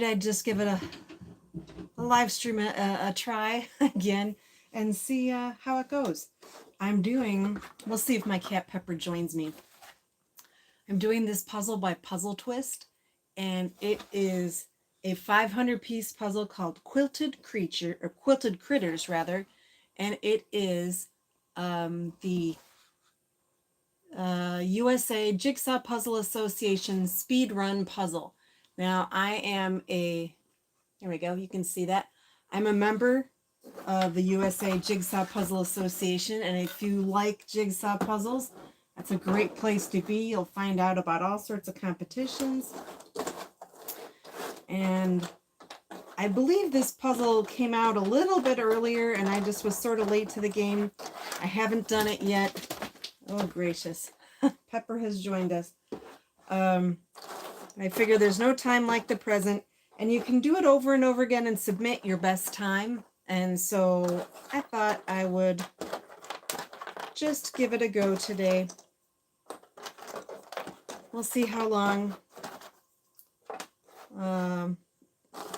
I'd just give it a live stream a try again and see how it goes. We'll see if my cat Pepper joins me. I'm doing this puzzle by PuzzleTwist, and it is a 500-piece puzzle called Quilted Critters, rather, and it is the USA Jigsaw Puzzle Association Speed Run Puzzle. Now, here we go, you can see that. I'm a member of the USA Jigsaw Puzzle Association, and if you like jigsaw puzzles, that's a great place to be. You'll find out about all sorts of competitions. And I believe this puzzle came out a little bit earlier, and I just was sort of late to the game. I haven't done it yet. Oh, gracious. Pepper has joined us. I figure there's no time like the present, and you can do it over and over again and submit your best time. And so I thought I would just give it a go today. We'll see how long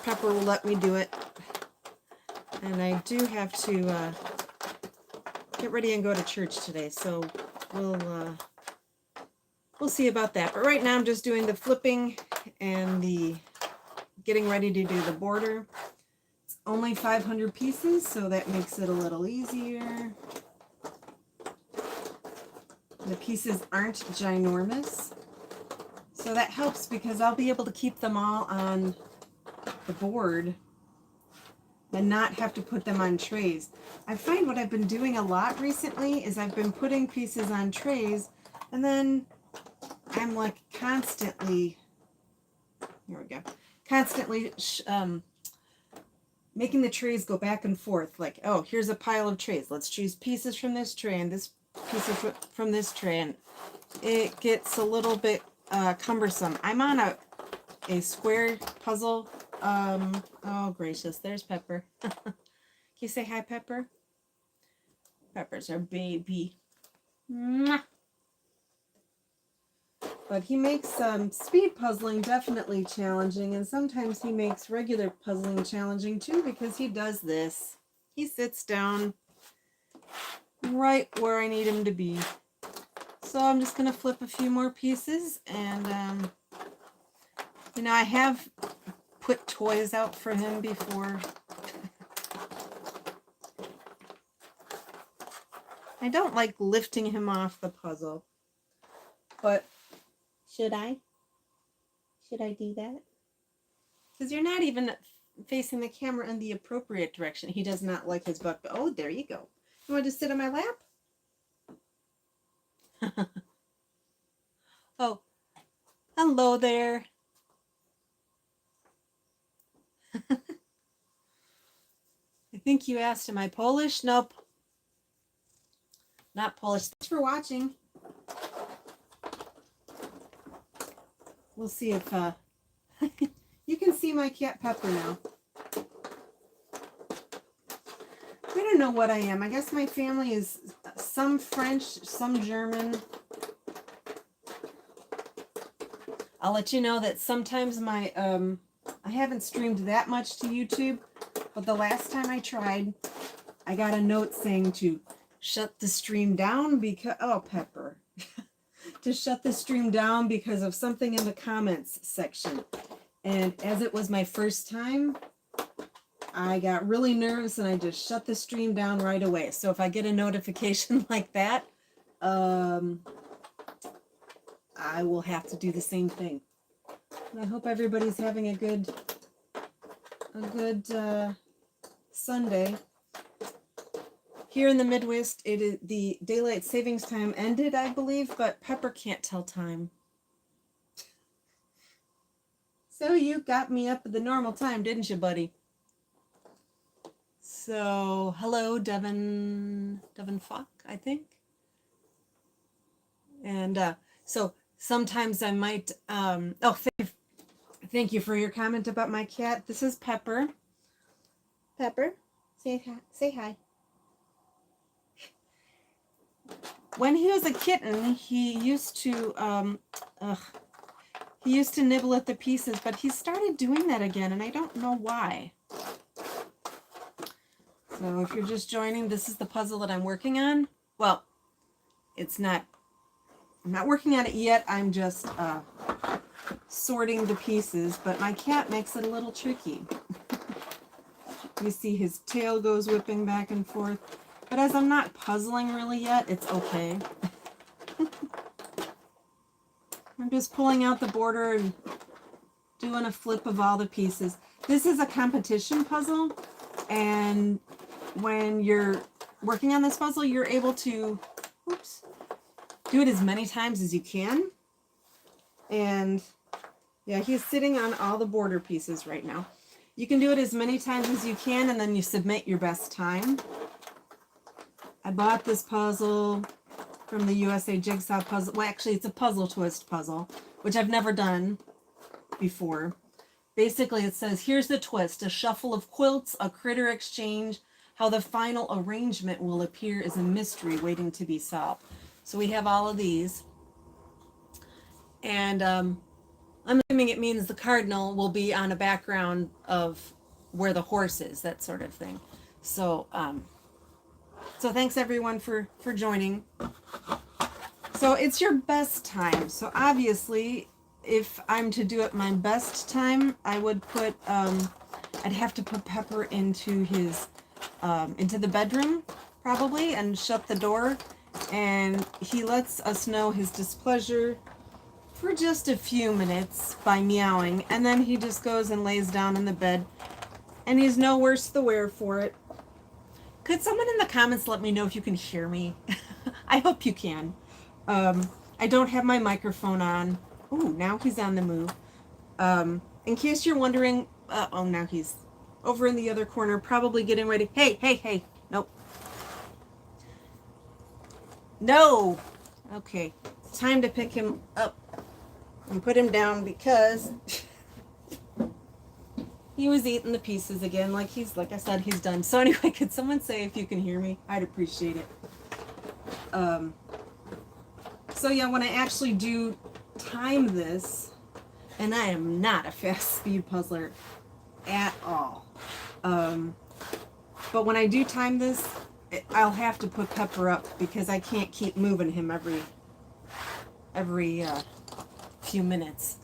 Pepper will let me do it. And I do have to get ready and go to church today, so we'll see about that. But right now I'm just doing the flipping and the getting ready to do the border. It's only 500 pieces, so that makes it a little easier. The pieces aren't ginormous, so that helps because I'll be able to keep them all on the board and not have to put them on trays. I find what I've been doing a lot recently is I've been putting pieces on trays, and then I'm like constantly, here we go, constantly making the trays go back and forth. Like, oh, here's a pile of trays. Let's choose pieces from this tray and this piece from this tray, and it gets a little bit cumbersome. I'm on a square puzzle. Oh gracious, there's Pepper. Can you say hi, Pepper? Pepper's our baby. Mwah. But he makes speed puzzling definitely challenging, and sometimes he makes regular puzzling challenging too, because he does this. He sits down right where I need him to be. So I'm just going to flip a few more pieces, and you know, I have put toys out for him before. I don't like lifting him off the puzzle, but should I? Should I do that? Because you're not even facing the camera in the appropriate direction. He does not like his butt. Oh, there you go. You want to sit on my lap? Oh, hello there. I think you asked, am I Polish? Nope. Not Polish. Thanks for watching. We'll see if you can see my cat Pepper now. I don't know what I am. I guess my family is some French, some German. I'll let you know that sometimes my I haven't streamed that much to YouTube, but the last time I tried, I got a note saying to shut the stream down because, oh, Pepper, to shut the stream down because of something in the comments section. And as it was my first time, I got really nervous and I just shut the stream down right away. So if I get a notification like that, I will have to do the same thing. And I hope everybody's having a good Sunday. Here in the Midwest, it is the daylight savings time ended, I believe, but Pepper can't tell time. So you got me up at the normal time, didn't you, buddy? So, hello, Devin Falk, I think. And so sometimes I might, thank you for your comment about my cat. This is Pepper. Pepper, say hi. Say hi. When he was a kitten, he used to He used to nibble at the pieces, but he started doing that again, and I don't know why. So if you're just joining, this is the puzzle that I'm working on. Well, it's not, I'm not working on it yet. I'm just sorting the pieces, but my cat makes it a little tricky. You see his tail goes whipping back and forth. But as I'm not puzzling really yet, it's okay. I'm just pulling out the border and doing a flip of all the pieces. This is a competition puzzle, and when you're working on this puzzle, you're able to, oops, do it as many times as you can. And yeah, he's sitting on all the border pieces right now. You can do it as many times as you can, and then you submit your best time. I bought this puzzle from the USA Jigsaw Puzzle. Well, actually, it's a PuzzleTwist puzzle, which I've never done before. Basically, it says, here's the twist. A shuffle of quilts, a critter exchange. How the final arrangement will appear is a mystery waiting to be solved. So we have all of these. And I'm assuming it means the cardinal will be on a background of where the horse is, that sort of thing. So, so thanks everyone for joining. So it's your best time. So obviously, if I'm to do it my best time, I would put, I'd have to put Pepper into his, into the bedroom probably and shut the door. And he lets us know his displeasure for just a few minutes by meowing. And then he just goes and lays down in the bed. And he's no worse the wear for it. Could someone in the comments let me know if you can hear me? I hope you can. I don't have my microphone on. Oh, now he's on the move. In case you're wondering, oh, now he's over in the other corner, probably getting ready. Hey, hey, hey. Nope. No. Okay. Time to pick him up and put him down because he was eating the pieces again, like I said, he's done. So anyway, could someone say if you can hear me? I'd appreciate it. So yeah, when I actually do time this, and I am not a fast speed puzzler at all. But when I do time this, I'll have to put Pepper up because I can't keep moving him every few minutes.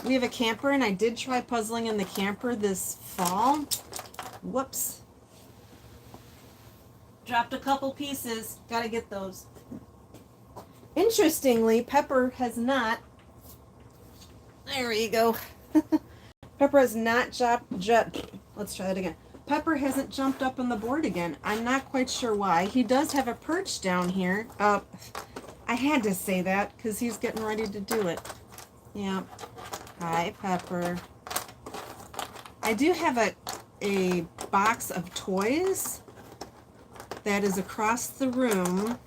We have a camper, and I did try puzzling in the camper this fall. Whoops. Dropped a couple pieces. Gotta get those. Interestingly, Pepper has not... There you go. Pepper has not let's try that again. Pepper hasn't jumped up on the board again. I'm not quite sure why. He does have a perch down here. I had to say that because he's getting ready to do it. Yeah. Hi, Pepper. I do have a box of toys that is across the room.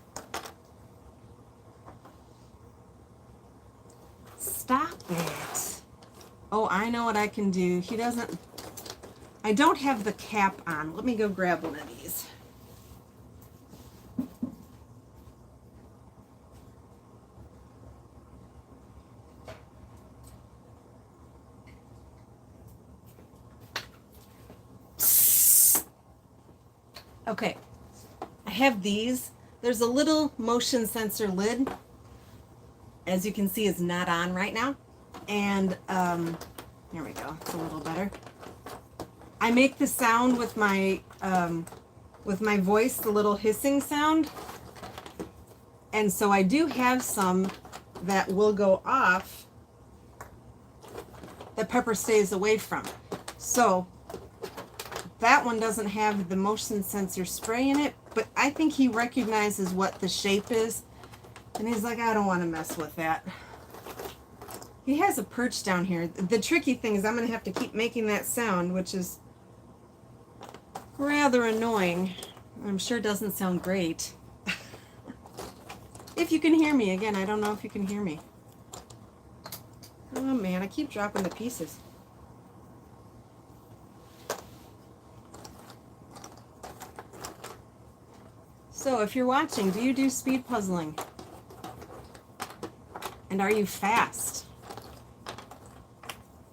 Stop it. Oh, I know what I can do. He doesn't... I don't have the cap on. Let me go grab one of these. Okay, I have these. There's a little motion sensor lid. As you can see, is not on right now. And here we go. It's a little better. I make the sound with my voice, the little hissing sound. And so I do have some that will go off that Pepper stays away from. So that one doesn't have the motion sensor spray in it, but I think he recognizes what the shape is. And he's like, I don't want to mess with that. He has a perch down here. The tricky thing is I'm going to have to keep making that sound, which is rather annoying. I'm sure it doesn't sound great. If you can hear me. Again, I don't know if you can hear me. Oh man, I keep dropping the pieces. So if you're watching, do you do speed puzzling? And are you fast?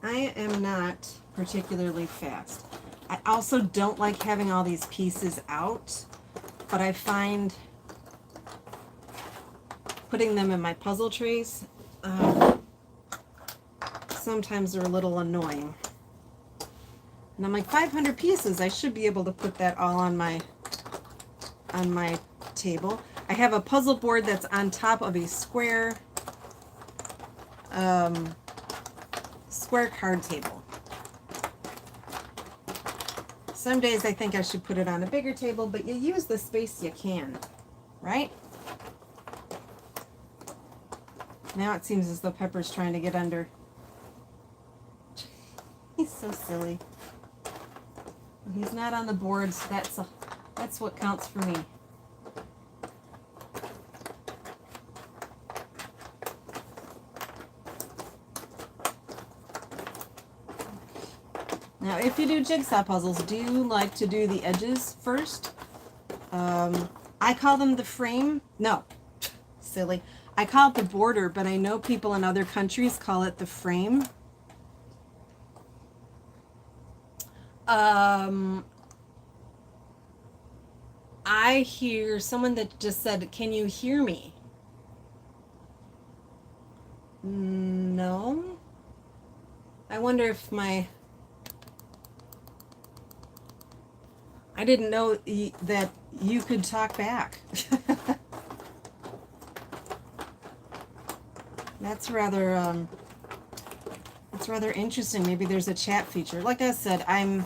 I am not particularly fast. I also don't like having all these pieces out, but I find putting them in my puzzle trays, sometimes they're a little annoying. And I'm like, 500 pieces, I should be able to put that all on my table. I have a puzzle board that's on top of a square card table. Some days I think I should put it on a bigger table, but you use the space you can, right? Now it seems as though Pepper's trying to get under. He's so silly. He's not on the board, so that's what counts for me. Now, if you do jigsaw puzzles, do you like to do the edges first? I call them the frame. No, silly. I call it the border, but I know people in other countries call it the frame. I hear someone that just said, "Can you hear me?" No. I wonder if I didn't know that you could talk back. That's rather interesting. Maybe there's a chat feature. Like I said, I'm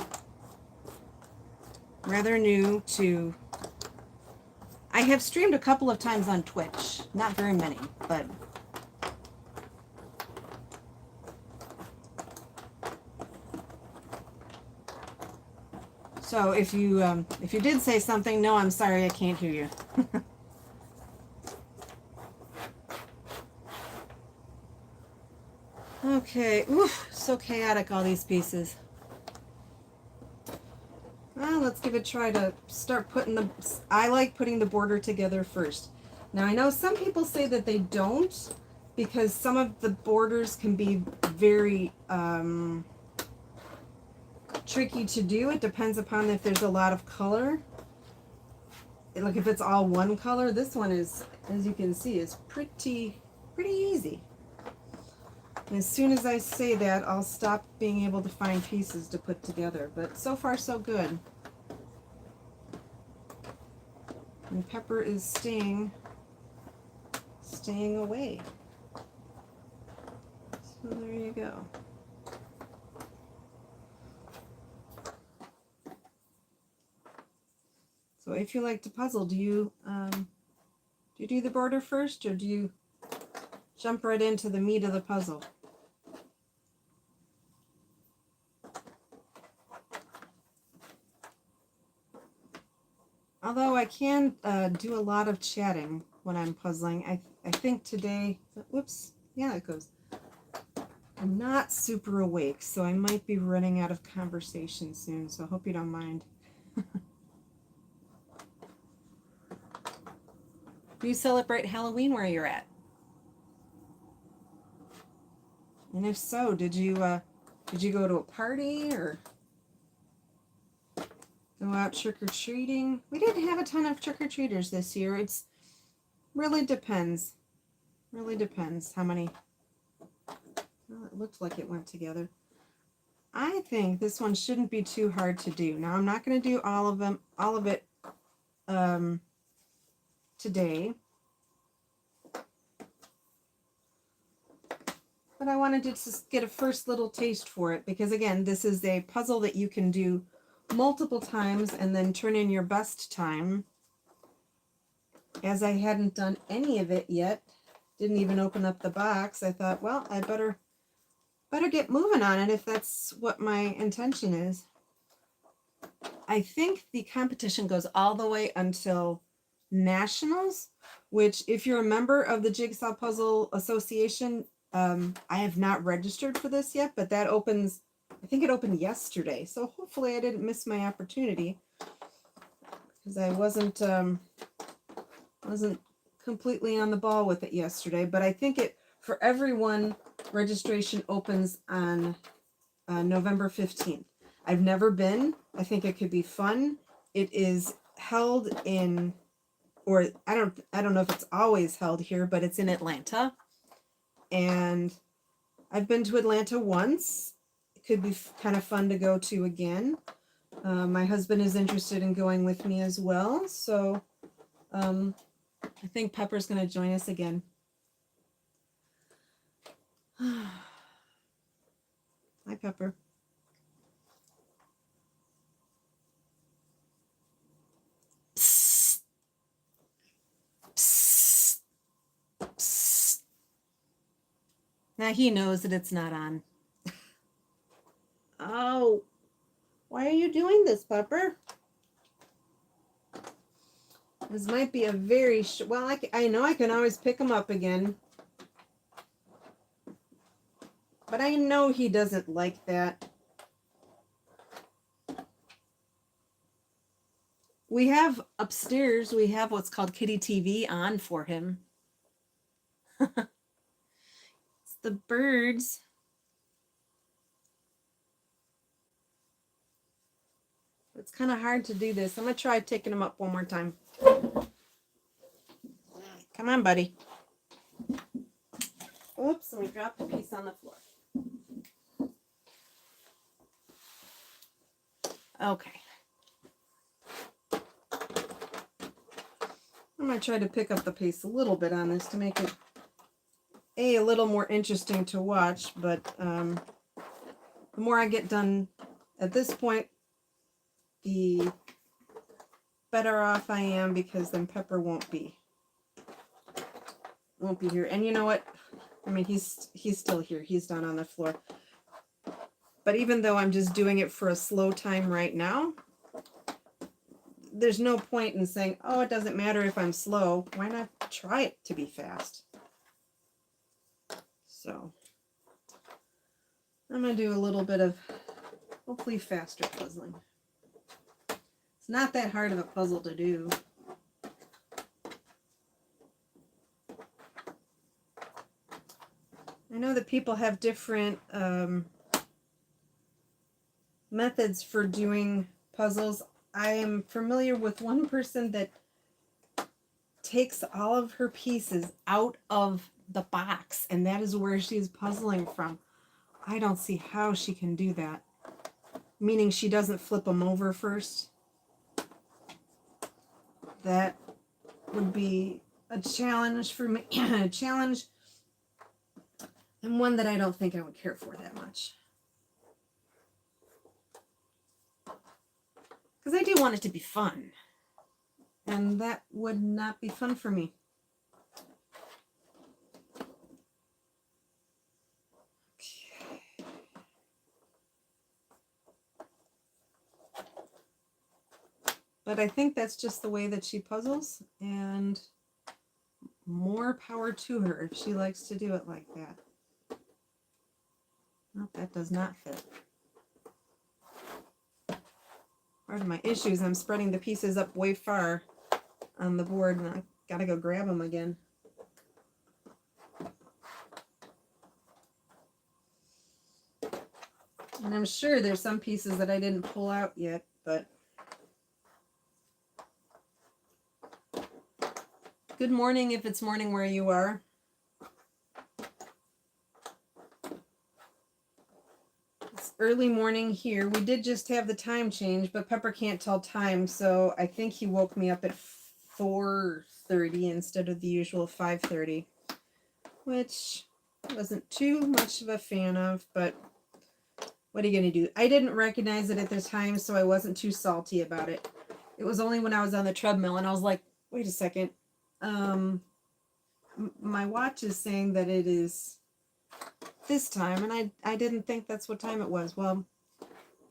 rather new to. I have streamed a couple of times on Twitch. Not very many, but. So if you did say something, no, I'm sorry, I can't hear you. Okay, oof, so chaotic, all these pieces. Well, let's give it a try to start putting I like putting the border together first. Now, I know some people say that they don't, because some of the borders can be very tricky to do. It depends upon if there's a lot of color. Like if it's all one color, this one is, as you can see, is pretty easy. And as soon as I say that, I'll stop being able to find pieces to put together. But so far, so good. And Pepper is staying away. So there you go. So if you like to puzzle, do you do the border first, or do you jump right into the meat of the puzzle? Although I can do a lot of chatting when I'm puzzling. I think today, whoops, yeah, it goes. I'm not super awake, so I might be running out of conversation soon, so I hope you don't mind. Do you celebrate Halloween where you're at? And if so, did you go to a party or go out trick-or-treating? We didn't have a ton of trick-or-treaters this year. It's really depends. Really depends how many. Well, it looked like it went together. I think this one shouldn't be too hard to do. Now, I'm not going to do all of it today. But I wanted to just get a first little taste for it because, again, this is a puzzle that you can do multiple times and then turn in your best time. As I hadn't done any of it yet, didn't even open up the box, I thought, well, I better get moving on it if that's what my intention is. I think the competition goes all the way until Nationals, which, if you're a member of the Jigsaw Puzzle Association, I have not registered for this yet, but that opens, I think it opened yesterday, so hopefully I didn't miss my opportunity, because I wasn't completely on the ball with it yesterday. But I think For everyone, registration opens on November 15th. I've never been. I think it could be fun. It is held in, or I don't know if it's always held here, but it's in Atlanta. And I've been to Atlanta once. It could be kind of fun to go to again. My husband is interested in going with me as well. So I think Pepper's going to join us again. Hi, Pepper. Psst. Psst. Psst. Now he knows that it's not on. Oh, why are you doing this, Pepper? This might be a very well, I know I can always pick him up again. But I know he doesn't like that. We have upstairs, we have what's called Kitty TV on for him. It's the birds. It's kind of hard to do this. I'm going to try taking him up one more time. Come on, buddy. Oops, and we dropped a piece on the floor. Okay. I'm going to try to pick up the pace a little bit on this to make it a little more interesting to watch, but the more I get done at this point, the better off I am, because then Pepper won't be here. And you know what? I mean, he's still here. He's down on the floor. But even though I'm just doing it for a slow time right now, there's no point in saying, oh, it doesn't matter if I'm slow. Why not try it to be fast? So I'm going to do a little bit of hopefully faster puzzling. It's not that hard of a puzzle to do. I know that people have different methods for doing puzzles. I am familiar with one person that takes all of her pieces out of the box, and that is where she's puzzling from. I don't see how she can do that. Meaning she doesn't flip them over first. That would be a challenge for me. A challenge, and one that I don't think I would care for that much. Because I do want it to be fun. And that would not be fun for me. Okay. But I think that's just the way that she puzzles, and more power to her if she likes to do it like that. Nope, that does not fit. Part of my issue is I'm spreading the pieces up way far on the board, and I gotta go grab them again. And I'm sure there's some pieces that I didn't pull out yet, but good morning if it's morning where you are. It's early morning here. We did just have the time change, but Pepper can't tell time, so I think he woke me up at 4:30 instead of the usual 5:30, which I wasn't too much of a fan of, but what are you going to do? I didn't recognize it at the time, so I wasn't too salty about it. It was only when I was on the treadmill and I was like, wait a second. My watch is saying that it is this time, and I didn't think that's what time it was. Well,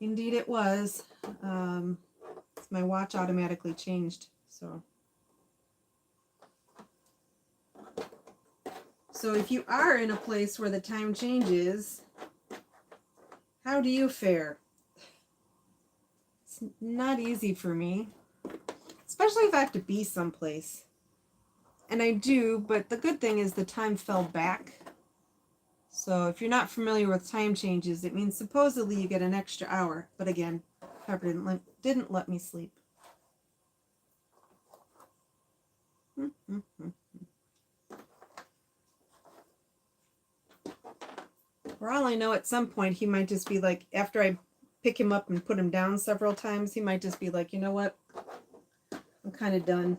indeed it was. My watch automatically changed. So if you are in a place where the time changes, how do you fare? It's not easy for me, especially if I have to be someplace. And I do, but the good thing is the time fell back So if you're not familiar with time changes, it means supposedly you get an extra hour. But again, Pepper didn't let me sleep. For all I know, at some point he might just be like, after I pick him up and put him down several times, he might just be like, you know what? I'm kind of done.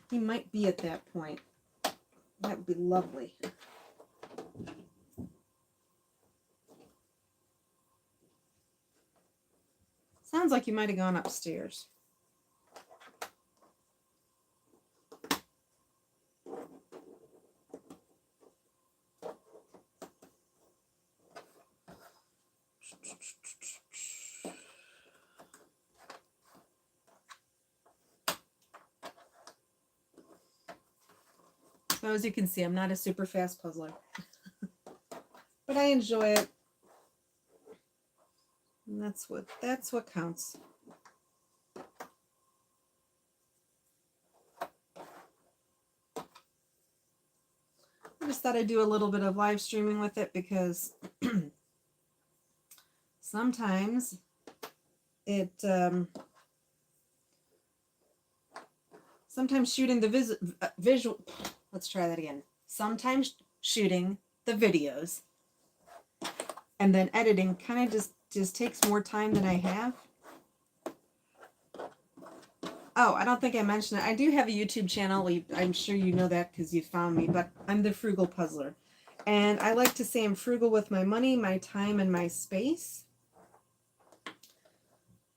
He might be at that point. That would be lovely. Sounds like you might have gone upstairs. So as you can see, I'm not a super fast puzzler, but I enjoy it. And that's what counts. I just thought I'd do a little bit of live streaming with it because sometimes it sometimes shooting the visual, let's try that again. Sometimes shooting the videos and then editing kind of just takes more time than I have. Oh, I don't think I mentioned it. I do have a YouTube channel. I'm sure you know that because you found me, but I'm the Frugal Puzzler. And I like to say I'm frugal with my money, my time, and my space.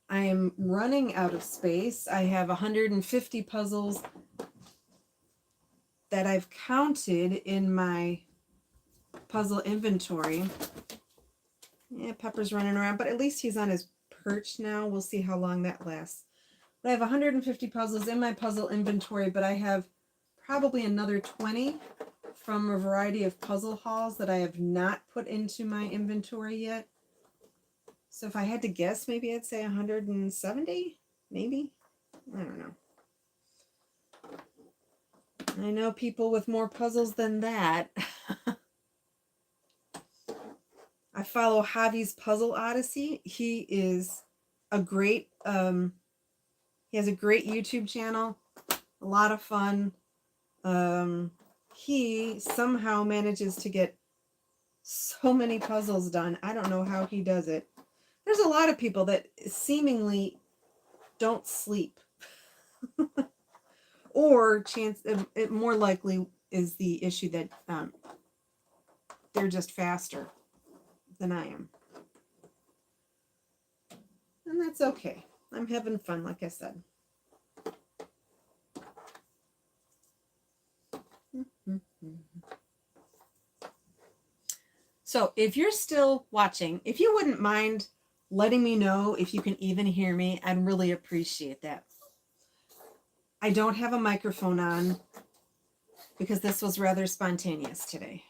I am running out of space. I have 150 puzzles that I've counted in my puzzle inventory. Yeah, Pepper's running around, but at least he's on his perch now. We'll see how long that lasts. But I have 150 puzzles in my puzzle inventory, but I have probably another 20 from a variety of puzzle hauls that I have not put into my inventory yet. So if I had to guess, maybe I'd say 170, maybe. I don't know. I know people with more puzzles than that. I follow Javi's Puzzle Odyssey. He is a great, he has a great YouTube channel, a lot of fun. He somehow manages to get so many puzzles done. I don't know how he does it. There's a lot of people that seemingly don't sleep. Or it more likely is the issue that they're just faster than I am. And that's okay. I'm having fun, like I said. So if you're still watching, if you wouldn't mind letting me know if you can even hear me, I'd really appreciate that. I don't have a microphone on because this was rather spontaneous today.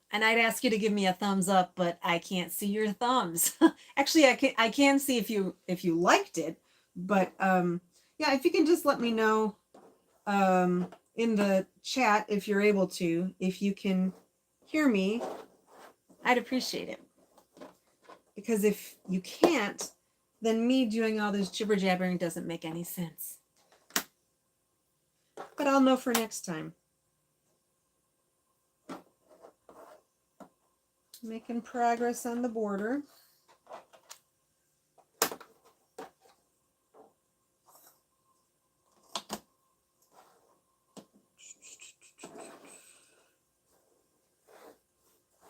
And I'd ask you to give me a thumbs up, but I can't see your thumbs. Actually, I can see if you liked it, but yeah, if you can just let me know in the chat, if you're able to, if you can hear me, I'd appreciate it. Because if you can't, then me doing all this jibber jabbering doesn't make any sense. But I'll know for next time. Making progress on the border.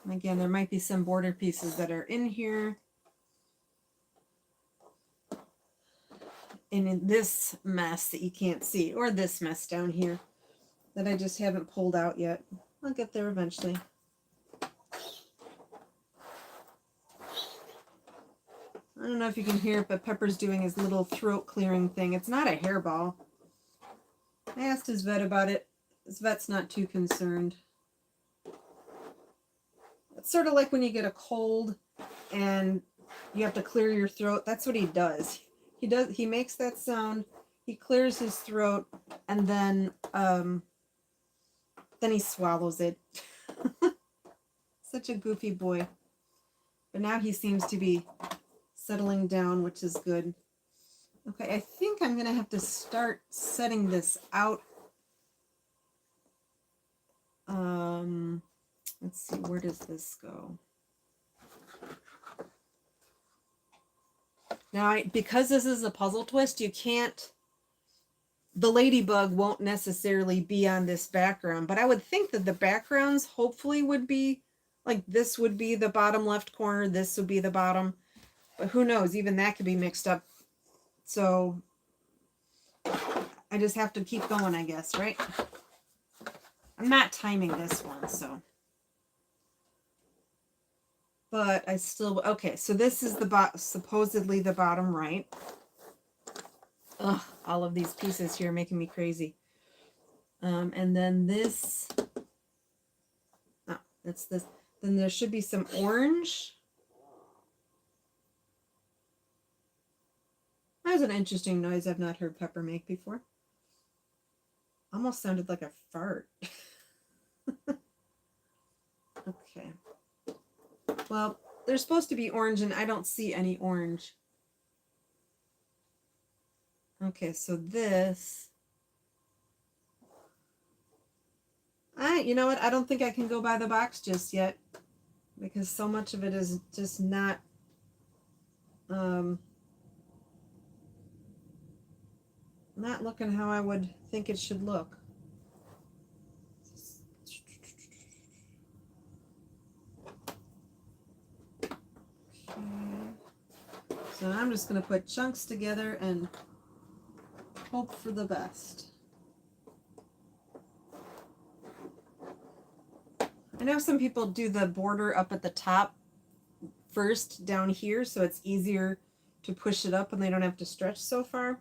And again, there might be some border pieces that are in here. And in this mess that you can't see, or this mess down here that I just haven't pulled out yet. I'll get there eventually. I don't know if you can hear it, but Pepper's doing his little throat clearing thing. It's not a hairball. I asked his vet about it. His vet's not too concerned. It's sort of like when you get a cold and you have to clear your throat. That's what he does. He makes that sound He clears his throat and then he swallows it. Such a goofy boy. But now he seems to be settling down, which is good. Okay, I think I'm going to have to start setting this out. Let's see, where does this go? Now, because this is a puzzle twist, you can't, the ladybug won't necessarily be on this background, but I would think that the backgrounds hopefully would be, like this would be the bottom left corner, this would be the bottom, but who knows, even that could be mixed up. So I just have to keep going, I guess, right? I'm not timing this one, so. But I still, okay, so this is the supposedly the bottom right. Ugh, all of these pieces here are making me crazy. And then this, oh, that's this. Then there should be some orange. That was an interesting noise I've not heard Pepper make before. Almost sounded like a fart. Okay. Well, there's supposed to be orange, and I don't see any orange. Okay, so this... you know what? I don't think I can go by the box just yet, because so much of it is just not... not looking how I would think it should look. So I'm just going to put chunks together and hope for the best. I know some people do the border up at the top first down here, so it's easier to push it up and they don't have to stretch so far.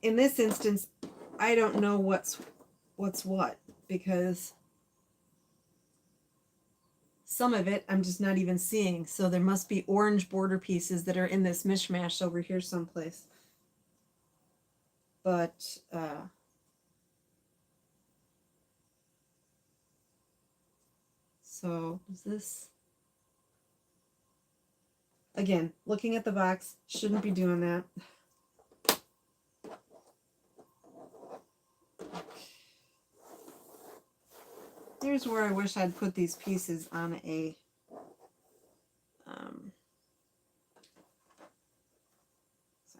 In this instance, I don't know what's what, because some of it I'm just not even seeing. So there must be orange border pieces that are in this mishmash over here someplace. But so is this, again, looking at the box, shouldn't be doing that. Here's where I wish I'd put these pieces on a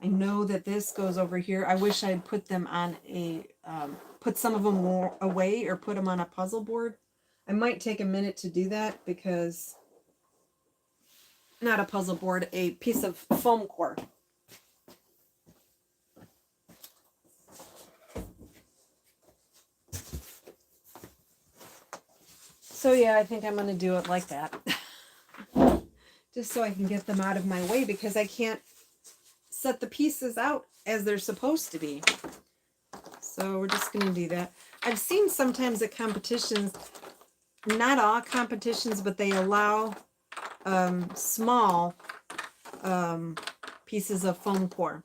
I know that this goes over here. I wish I'd put them on a put some of them away or put them on a puzzle board. I might take a minute to do that, because not a puzzle board, a piece of foam core. So yeah, I think I'm going to do it like that. Just so I can get them out of my way, because I can't set the pieces out as they're supposed to be. So we're just going to do that. I've seen sometimes at competitions, not all competitions, but they allow small pieces of foam core.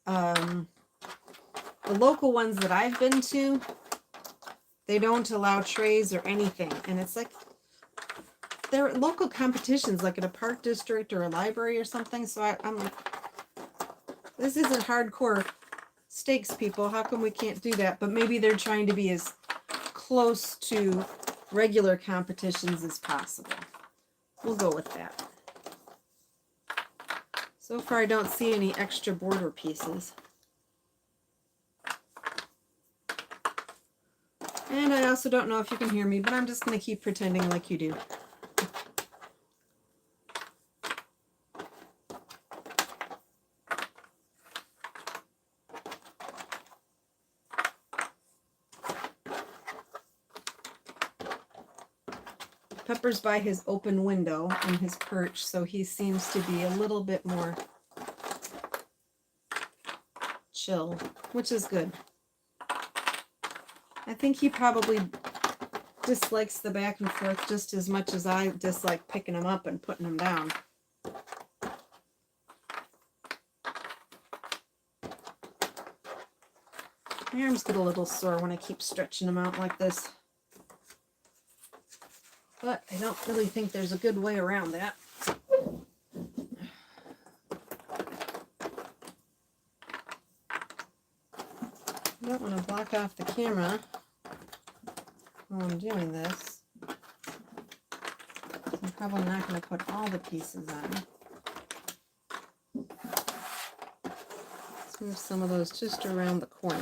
The local ones that I've been to, they don't allow trays or anything. And it's like, they're local competitions, like at a park district or a library or something. So I'm like, this isn't hardcore stakes, people. How come we can't do that? But maybe they're trying to be as close to regular competitions as possible. We'll go with that. So far, I don't see any extra border pieces. And I also don't know if you can hear me, but I'm just going to keep pretending like you do. Pepper's by his open window in his perch, so he seems to be a little bit more chill, which is good. I think he probably dislikes the back and forth just as much as I dislike picking them up and putting them down. My arms get a little sore when I keep stretching them out like this. But I don't really think there's a good way around that. I don't want to block off the camera while I'm doing this. I'm probably not going to put all the pieces on. Let's move some of those just around the corner.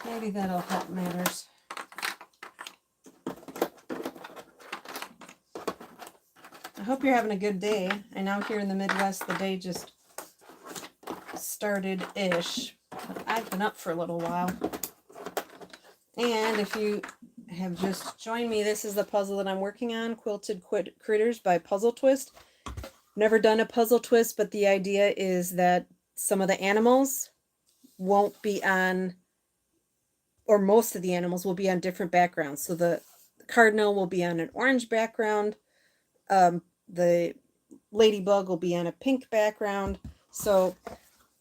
Maybe that'll help matters. I hope you're having a good day. I know here in the Midwest the day just started-ish. I've been up for a little while. And if you have just joined me, this is the puzzle that I'm working on, Quilted Critters by PuzzleTwist. Never done a puzzle twist, but the idea is that some of the animals won't be on, or most of the animals will be on different backgrounds. So the cardinal will be on an orange background. The ladybug will be on a pink background. So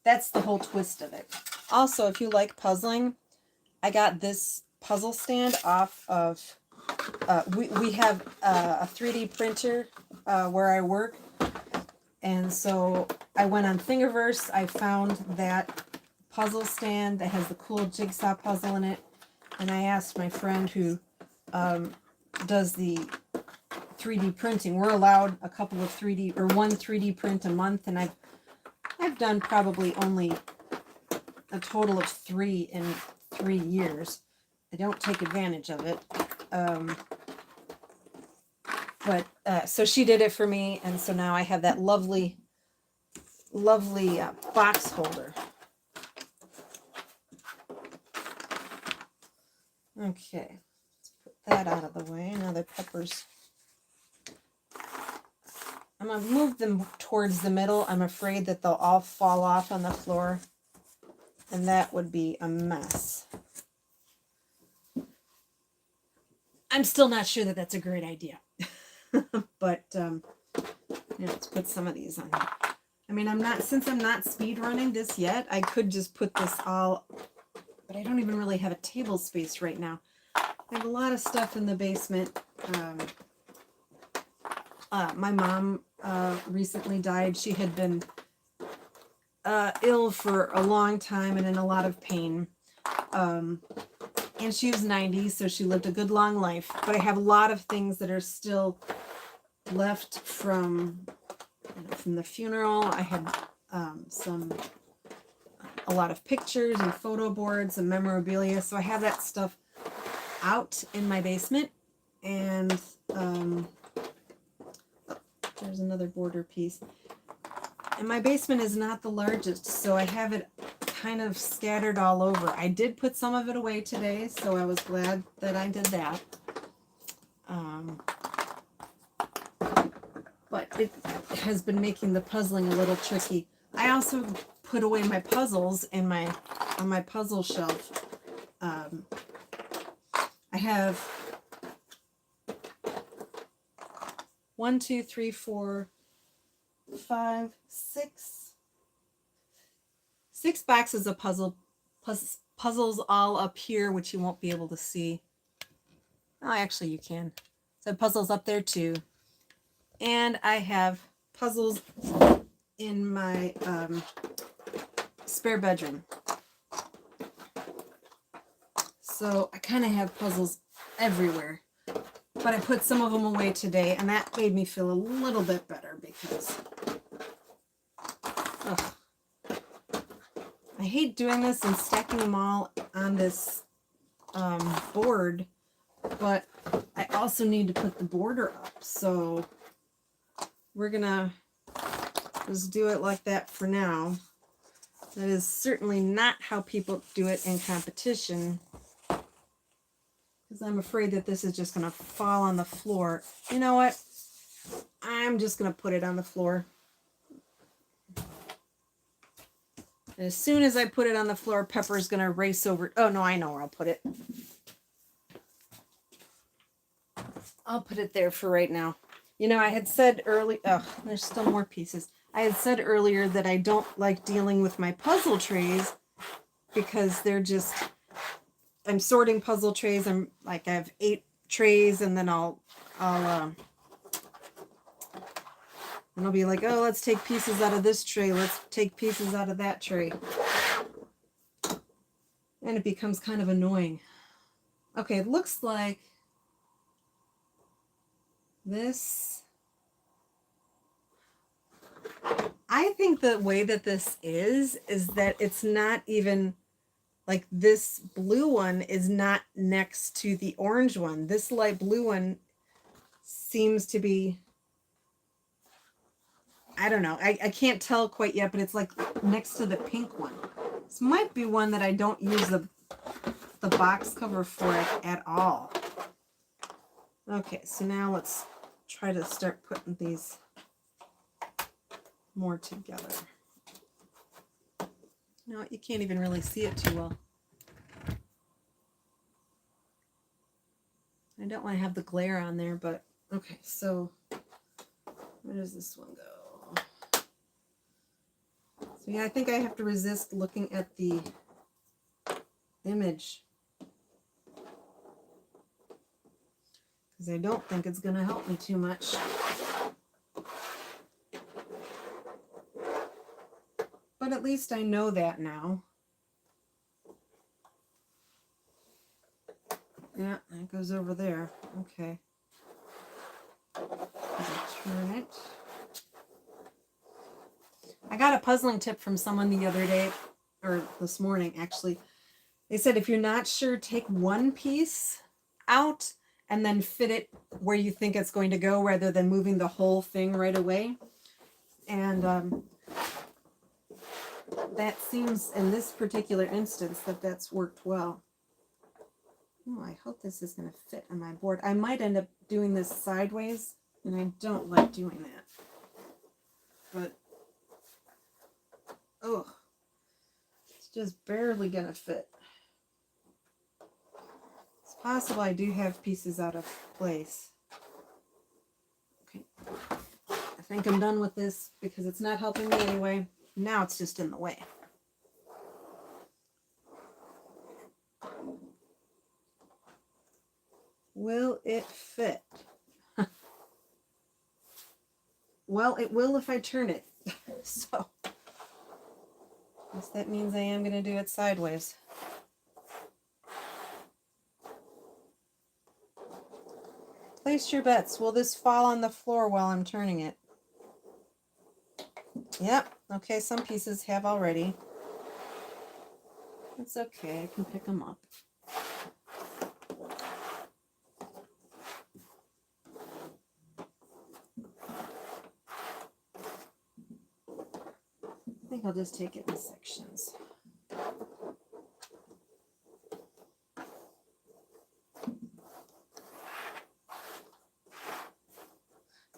that's the whole twist of it. Also, if you like puzzling, I got this puzzle stand off of, we have a 3D printer where I work. And so I went on Thingiverse. I found that puzzle stand that has the cool jigsaw puzzle in it. And I asked my friend who does the 3D printing. We're allowed a couple of 3D or one 3D print a month, and I've done probably only a total of 3 in 3 years. I don't take advantage of it. So she did it for me, and so now I have that lovely box holder. Okay, let's put that out of the way. Now the peppers. I'm going to move them towards the middle. I'm afraid that they'll all fall off on the floor, and that would be a mess. I'm still not sure that that's a great idea. But, let's put some of these on here. I mean, since I'm not speed running this yet, I could just put this all, but I don't even really have a table space right now. I have a lot of stuff in the basement. My mom recently died. She had been ill for a long time and in a lot of pain. And she was 90, so she lived a good long life. But I have a lot of things that are still left from the funeral. I had a lot of pictures and photo boards and memorabilia. So I have that stuff out in my basement. And there's another border piece. And my basement is not the largest, so I have it kind of scattered all over. I did put some of it away today, so I was glad that I did that. But it has been making the puzzling a little tricky. I also put away my puzzles on my puzzle shelf. I have 1, 2, 3, 4, 5, 6 boxes of puzzles all up here, which you won't be able to see. Oh, actually you can. So puzzles up there too. And I have puzzles in my spare bedroom. So I kind of have puzzles everywhere. But I put some of them away today, and that made me feel a little bit better because I hate doing this and stacking them all on this board, but I also need to put the border up. So we're going to just do it like that for now. That is certainly not how people do it in competition, because I'm afraid that this is just going to fall on the floor. You know what? I'm just going to put it on the floor. And as soon as I put it on the floor, Pepper's going to race over. Oh, no, I know where I'll put it. I'll put it there for right now. You know, I had said earlier, there's still more pieces. I had said earlier that I don't like dealing with my puzzle trays because they're just, I'm sorting puzzle trays. I'm like, I have 8 trays, and then I'll be like, oh, let's take pieces out of this tray. Let's take pieces out of that tray. And it becomes kind of annoying. Okay, it looks like this. I think the way that this is that it's not even like this blue one is not next to the orange one. This light blue one seems to be, I don't know. I can't tell quite yet, but it's like next to the pink one. This might be one that I don't use the box cover for it at all. Okay, so now let's try to start putting these more together. No, you can't even really see it too well. I don't want to have the glare on there, but okay, so where does this one go? So yeah, I think I have to resist looking at the image because I don't think it's going to help me too much. But at least I know that now. Yeah, it goes over there. Okay. Turn it. I got a puzzling tip from someone the other day, or this morning actually. They said if you're not sure, take one piece out and then fit it where you think it's going to go rather than moving the whole thing right away. And that seems, in this particular instance, that's worked well. Oh, I hope this is going to fit on my board. I might end up doing this sideways, and I don't like doing that. But, oh, it's just barely going to fit. It's possible I do have pieces out of place. Okay, I think I'm done with this because it's not helping me anyway. Now it's just in the way. Will it fit? Well, it will if I turn it. So, I guess that means I am going to do it sideways. Place your bets. Will this fall on the floor while I'm turning it? Yep. Okay, some pieces have already. That's okay. I can pick them up. I think I'll just take it in sections.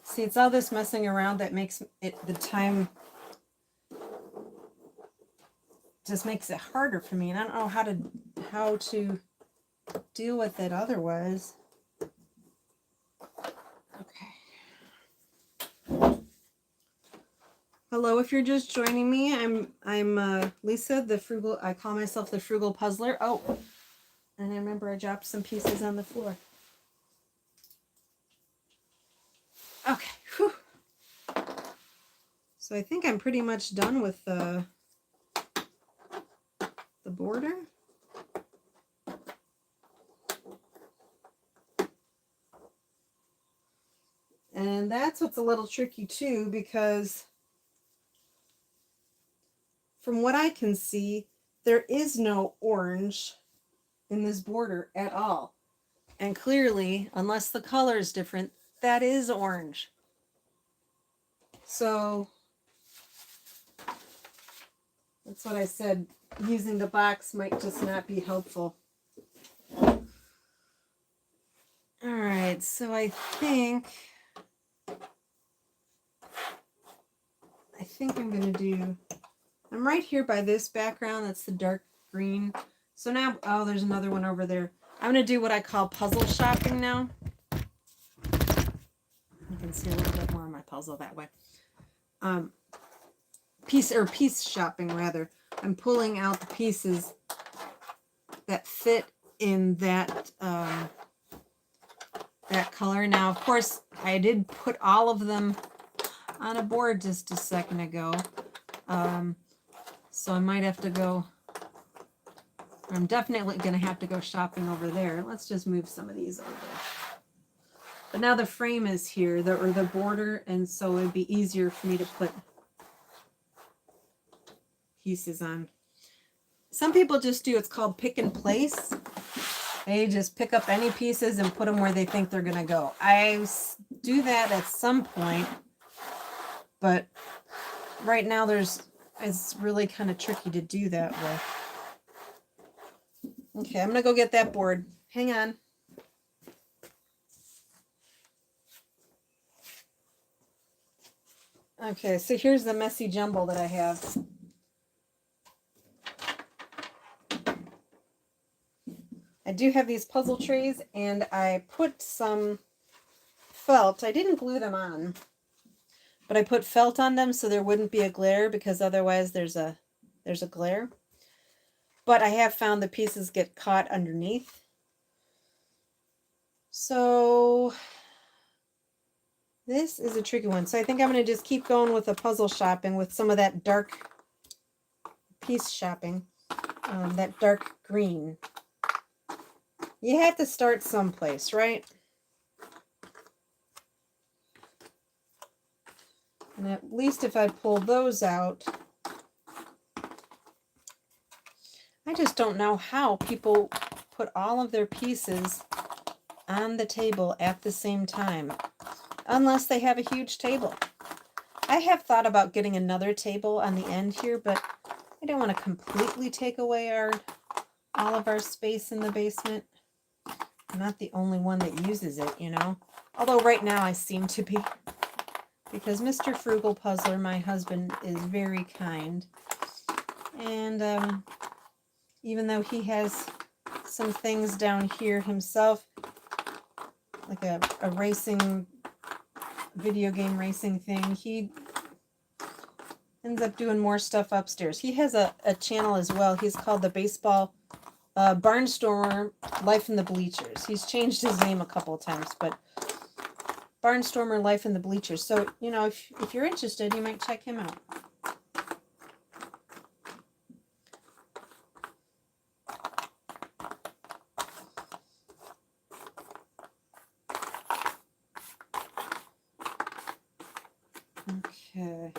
See, it's all this messing around that makes it, the time just makes it harder for me, and I don't know how to deal with it otherwise. Okay. Hello, if you're just joining me, I'm Lisa, the frugal. I call myself the Frugal Puzzler. Oh, and I remember I dropped some pieces on the floor. Okay. Whew. So I think I'm pretty much done with the border. And that's what's a little tricky too, because from what I can see, there is no orange in this border at all. And clearly, unless the color is different, that is orange. So that's what I said. Using the box might just not be helpful. All right, so I think I'm going to do, I'm right here by this background. That's the dark green. So now, oh, there's another one over there. I'm going to do what I call puzzle shopping now. You can see a little bit more of my puzzle that way. Piece shopping rather. I'm pulling out the pieces that fit in that that color. Now, of course, I did put all of them on a board just a second ago. So I might have to go, I'm definitely going to have to go shopping over there. Let's just move some of these over. But now the frame is here, or the border, and so it'd be easier for me to put pieces on. Some people just do, it's called pick and place. They just pick up any pieces and put them where they think they're going to go. I do that at some point, but right now it's really kind of tricky to do that with. Okay, I'm going to go get that board. Hang on. Okay, so here's the messy jumble that I have. I do have these puzzle trays, and I put some felt. I didn't glue them on, but I put felt on them so there wouldn't be a glare, because otherwise there's a glare. But I have found the pieces get caught underneath. So this is a tricky one. So I think I'm going to just keep going with the puzzle shopping with some of that dark piece shopping, that dark green. You have to start someplace, right? And at least if I pull those out, I just don't know how people put all of their pieces on the table at the same time, unless they have a huge table. I have thought about getting another table on the end here, but I don't want to completely take away all of our space in the basement. I'm not the only one that uses it, you know. Although right now I seem to be, because Mr. Frugal Puzzler, my husband, is very kind. And even though he has some things down here himself, like a video game racing thing, he ends up doing more stuff upstairs. He has a channel as well. He's called the Baseball Barnstormer Life in the Bleachers. He's changed his name a couple of times, but Barnstormer Life in the Bleachers. So, you know, if you're interested, you might check him out. Okay.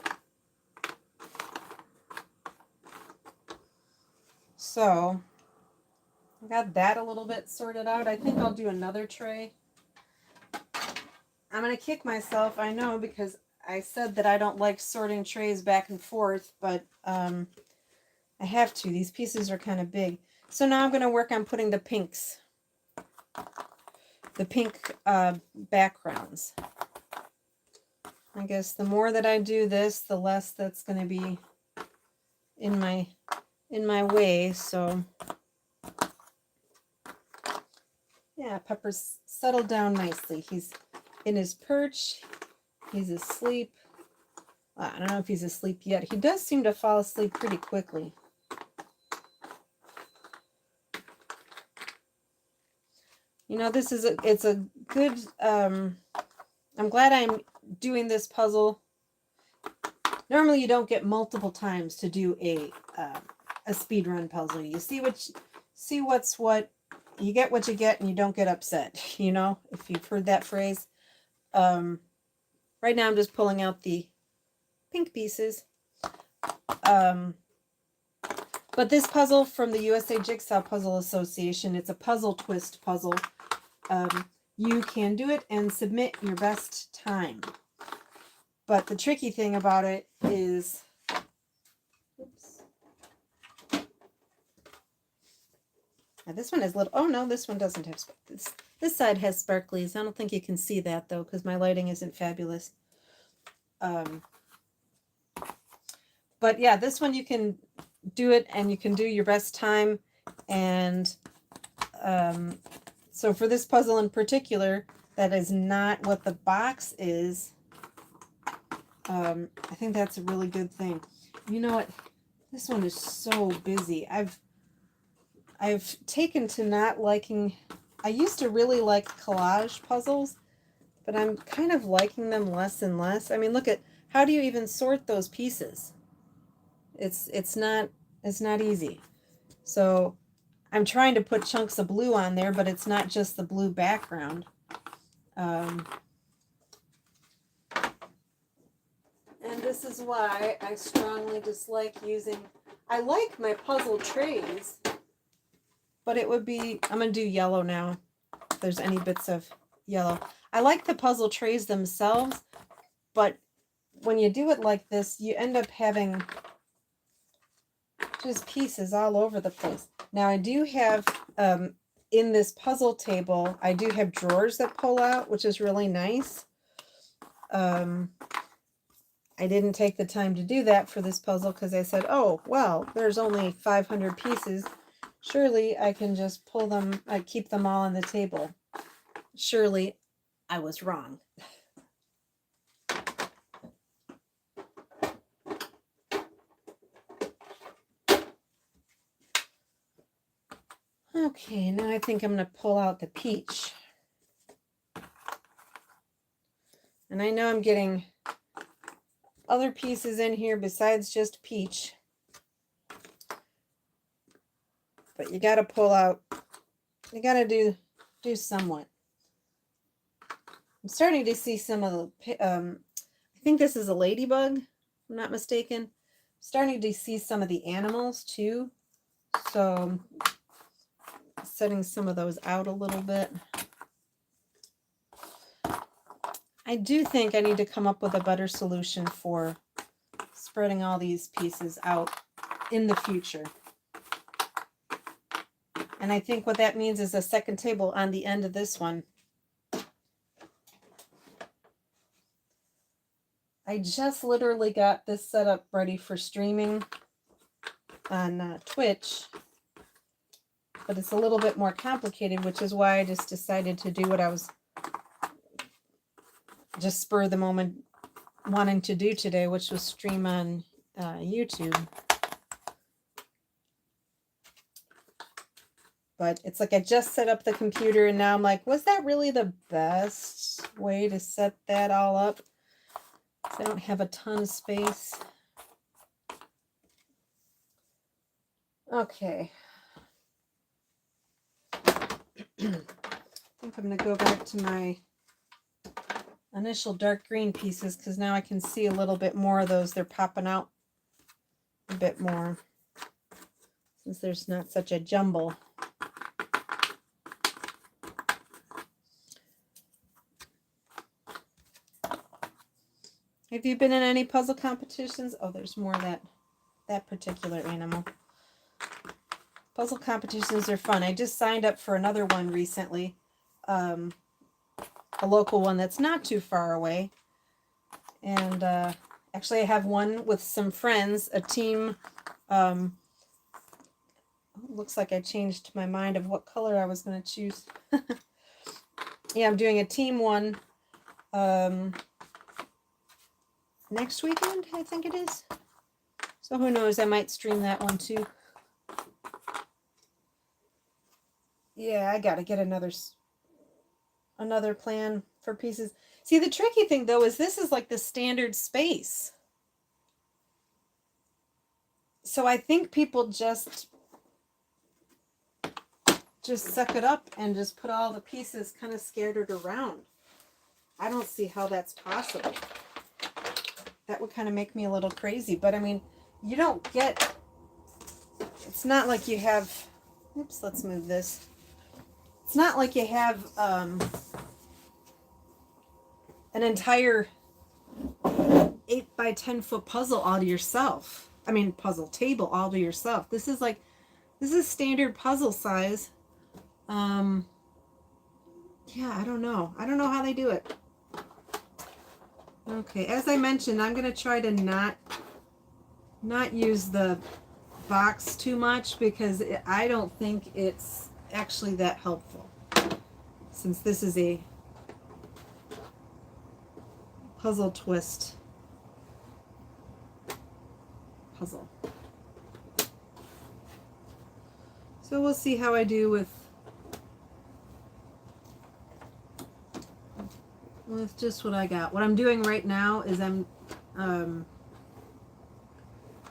So I got that a little bit sorted out. I think I'll do another tray. I'm going to kick myself, I know, because I said that I don't like sorting trays back and forth, but I have to. These pieces are kind of big. So now I'm going to work on putting the pinks, the pink backgrounds. I guess the more that I do this, the less that's going to be in my way. So yeah, Pepper's settled down nicely. He's in his perch. He's asleep. I don't know if he's asleep yet. He does seem to fall asleep pretty quickly. You know, it's a good, I'm glad I'm doing this puzzle. Normally you don't get multiple times to do a speed run puzzle. You see what's what, you get what you get, and you don't get upset, you know, if you've heard that phrase. Right now I'm just pulling out the pink pieces. But this puzzle from the USA Jigsaw Puzzle Association, it's a PuzzleTwist puzzle. You can do it and submit your best time. But the tricky thing about it is, oops. Now this one is little, oh no, this one doesn't have, this side has sparklies. I don't think you can see that though, because my lighting isn't fabulous. But yeah, this one you can do it and you can do your best time. And so for this puzzle in particular, that is not what the box is. I think that's a really good thing. You know what? This one is so busy. I've taken to not liking, I used to really like collage puzzles, but I'm kind of liking them less and less. I mean, look at, how do you even sort those pieces? It's not easy. So I'm trying to put chunks of blue on there, but it's not just the blue background. And this is why I strongly dislike using, I like my puzzle trays, but it would be, I'm going to do yellow now, if there's any bits of yellow. I like the puzzle trays themselves, but when you do it like this, you end up having just pieces all over the place. Now I do have, in this puzzle table, I do have drawers that pull out, which is really nice. I didn't take the time to do that for this puzzle because I said, oh, well, there's only 500 pieces. Surely I can just pull them, keep them all on the table. Surely I was wrong. Okay, now I think I'm going to pull out the peach. And I know I'm getting other pieces in here besides just peach. But you got to pull out, you got to do somewhat. I'm starting to see some of the, I think this is a ladybug, if I'm not mistaken. I'm starting to see some of the animals too. So setting some of those out a little bit. I do think I need to come up with a better solution for spreading all these pieces out in the future. And I think what that means is a second table on the end of this one. I just literally got this set up ready for streaming on Twitch, but it's a little bit more complicated, which is why I just decided to do what I was just spur of the moment wanting to do today, which was stream on YouTube. But it's like I just set up the computer and now I'm like, was that really the best way to set that all up? Because I don't have a ton of space. Okay. I think I'm going to go back to my initial dark green pieces because now I can see a little bit more of those. They're popping out a bit more since there's not such a jumble. Have you been in any puzzle competitions? Oh, there's more of that particular animal. Puzzle competitions are fun. I just signed up for another one recently. A local one that's not too far away. And actually I have one with some friends, a team. Looks like I changed my mind of what color I was going to choose. Yeah, I'm doing a team one next weekend, I think it is. So who knows, I might stream that one too. Yeah, I got to get another plan for pieces. See, the tricky thing though is this is like the standard space. So I think people just suck it up and just put all the pieces kind of scattered around. I don't see how that's possible. That would kind of make me a little crazy. But I mean, you don't get, it's not like you have, oops, let's move this. It's not like you have an entire 8 by 10 foot puzzle all to yourself. I mean, puzzle table all to yourself. This is standard puzzle size. Yeah, I don't know. I don't know how they do it. Okay, as I mentioned, I'm going to try to not use the box too much because I don't think it's actually that helpful. Since this is a PuzzleTwist puzzle. So we'll see how I do with just what I got. What I'm doing right now is I'm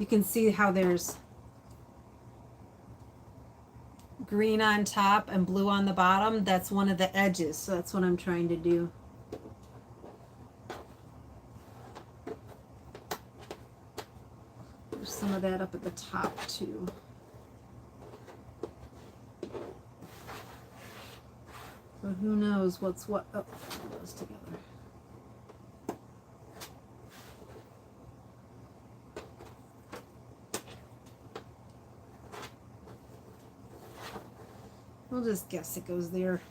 you can see how there's green on top and blue on the bottom. That's one of the edges, so that's what I'm trying to do. There's some of that up at the top too. So who knows what's what. Oh, put those together. We'll just guess it goes there.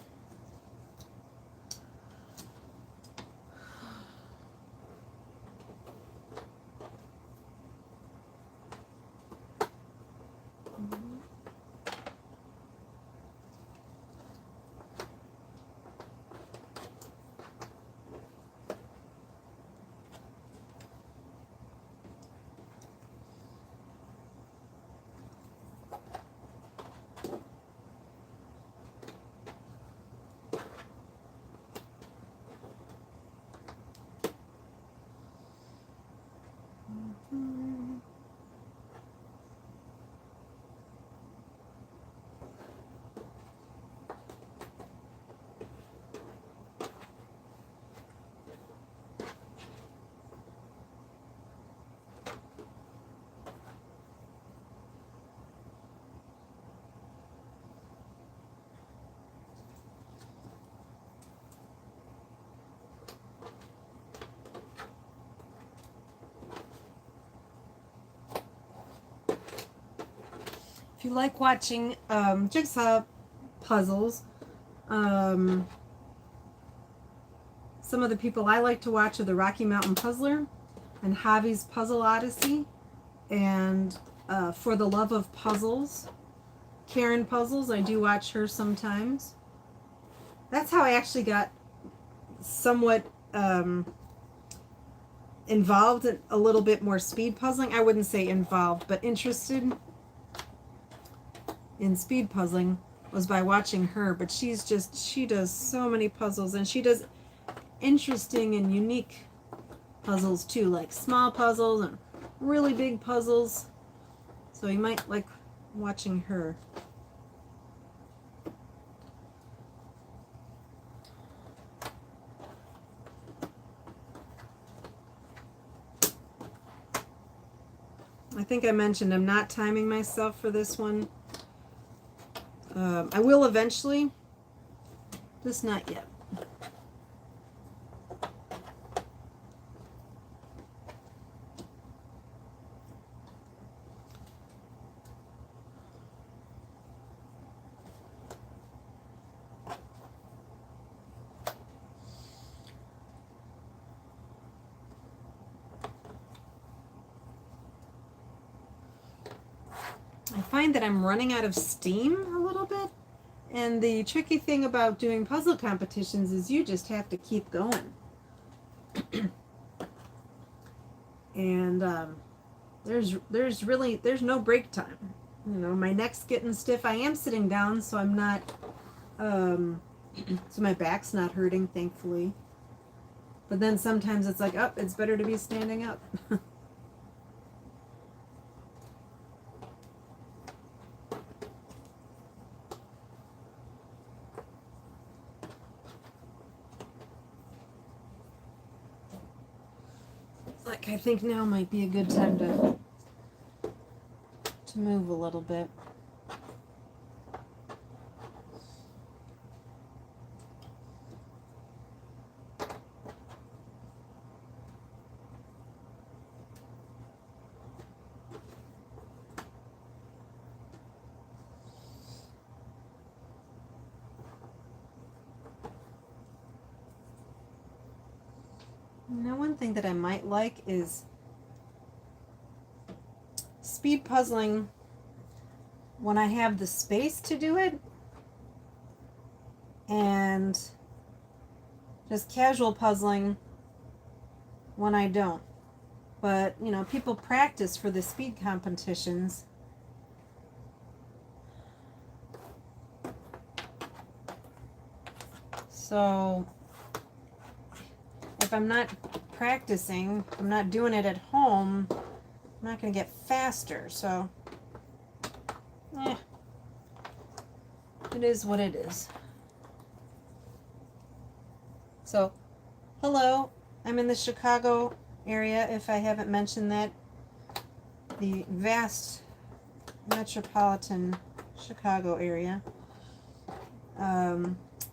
If you like watching jigsaw puzzles, some of the people I like to watch are the Rocky Mountain Puzzler and Javi's Puzzle Odyssey, and For the Love of Puzzles, Karen Puzzles. I do watch her sometimes. That's how I actually got somewhat involved in a little bit more speed puzzling. I wouldn't say involved, but interested in speed puzzling was by watching her. But she does so many puzzles, and she does interesting and unique puzzles too, like small puzzles and really big puzzles. So you might like watching her. I think I mentioned I'm not timing myself for this one. I will eventually, just not yet. I find that I'm running out of steam a little bit, and the tricky thing about doing puzzle competitions is you just have to keep going. And there's no break time. You know, my neck's getting stiff. I am sitting down, so I'm not so my back's not hurting, thankfully. But then sometimes it's like, oh, it's better to be standing up. Like, I think now might be a good time to move a little bit. Now, one thing that I might like is speed puzzling when I have the space to do it, and just casual puzzling when I don't. But, you know, people practice for the speed competitions. So if I'm not practicing, I'm not doing it at home, I'm not going to get faster. So it is what it is. So hello, I'm in the Chicago area, if I haven't mentioned that. The vast metropolitan Chicago area.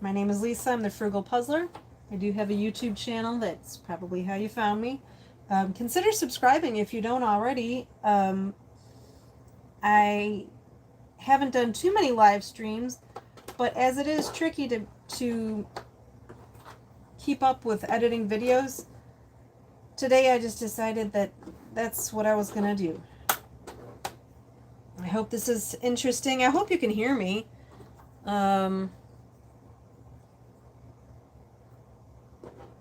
My name is Lisa. I'm the Frugal Puzzler. I do have a YouTube channel. That's probably how you found me. Consider subscribing if you don't already. I haven't done too many live streams, but as it is tricky to keep up with editing videos, today I just decided that that's what I was going to do. I hope this is interesting. I hope you can hear me.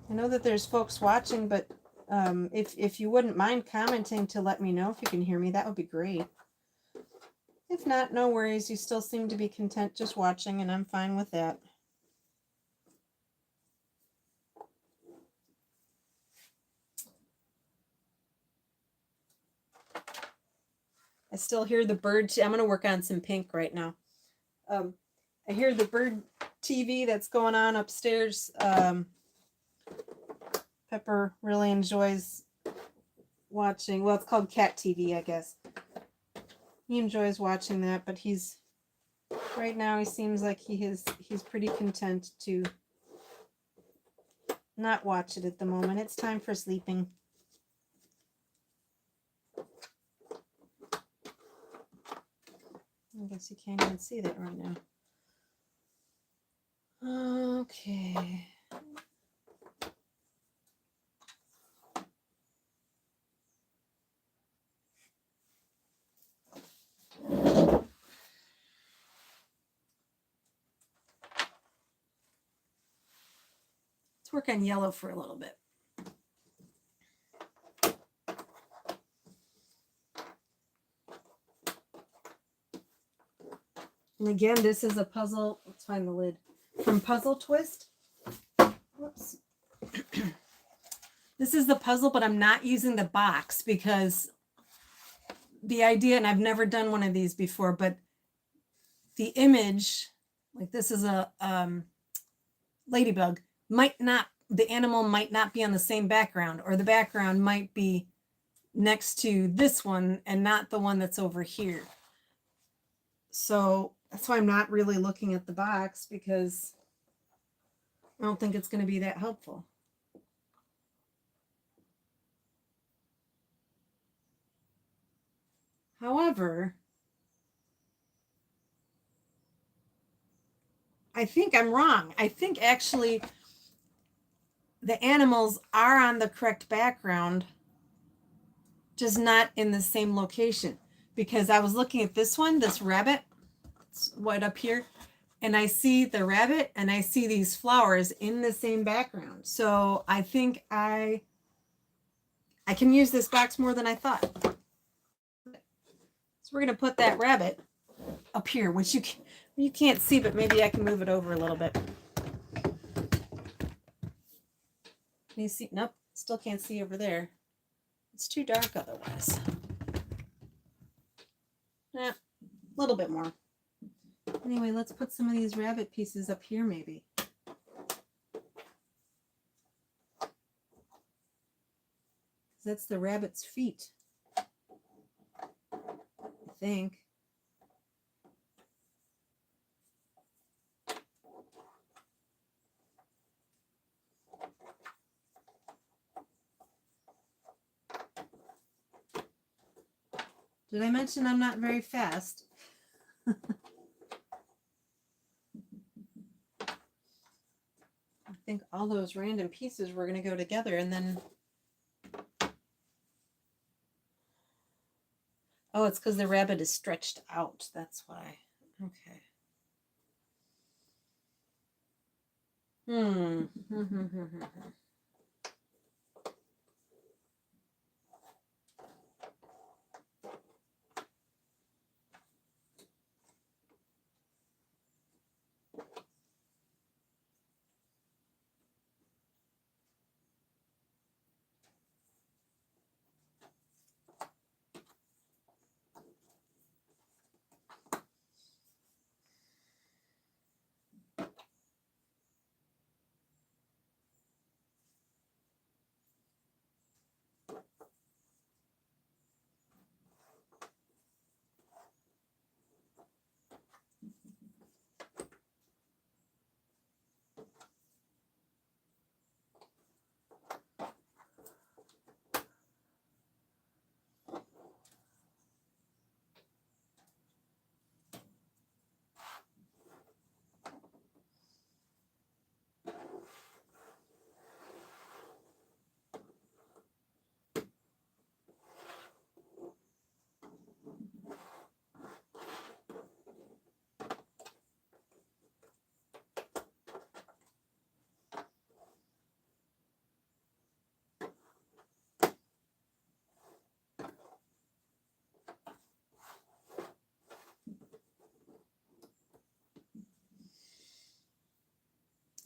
I know that there's folks watching, but if you wouldn't mind commenting to let me know if you can hear me, that would be great. If not, no worries. You still seem to be content just watching, and I'm fine with that. I still hear the bird. I'm going to work on some pink right now. I hear the bird TV that's going on upstairs. Pepper really enjoys watching. Well, it's called cat TV, I guess. He enjoys watching that, but right now he seems like he's pretty content to not watch it at the moment. It's time for sleeping. I guess you can't even see that right now. Okay. Let's work on yellow for a little bit. And again, this is a puzzle. Let's find the lid. From PuzzleTwist. Whoops. This is the puzzle, but I'm not using the box because the idea, and I've never done one of these before, but the image, like this is a ladybug, the animal might not be on the same background, or the background might be next to this one and not the one that's over here. So that's why I'm not really looking at the box, because I don't think it's going to be that helpful. However, I think I'm wrong. I think actually the animals are on the correct background, just not in the same location. Because I was looking at this one, this rabbit, it's right up here, and I see the rabbit and I see these flowers in the same background. So I think I can use this box more than I thought. So we're going to put that rabbit up here, which you can't see, but maybe I can move it over a little bit. Can you see? Nope, still can't see over there. It's too dark otherwise. Yeah, a little bit more. Anyway, let's put some of these rabbit pieces up here maybe. That's the rabbit's feet, I think. Did I mention I'm not very fast? I think all those random pieces were going to go together, and then... Oh, it's because the rabbit is stretched out. That's why. Okay.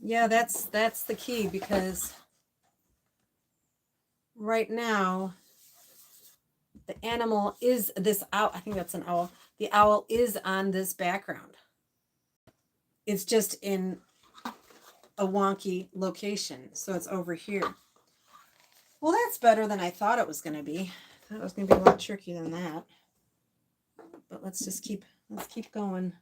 Yeah, that's the key, because right now the animal is this owl. I think that's an owl. The owl is on this background. It's just in a wonky location, so it's over here. Well, that's better than I thought it was going to be. I thought it was going to be a lot trickier than that. But let's keep going.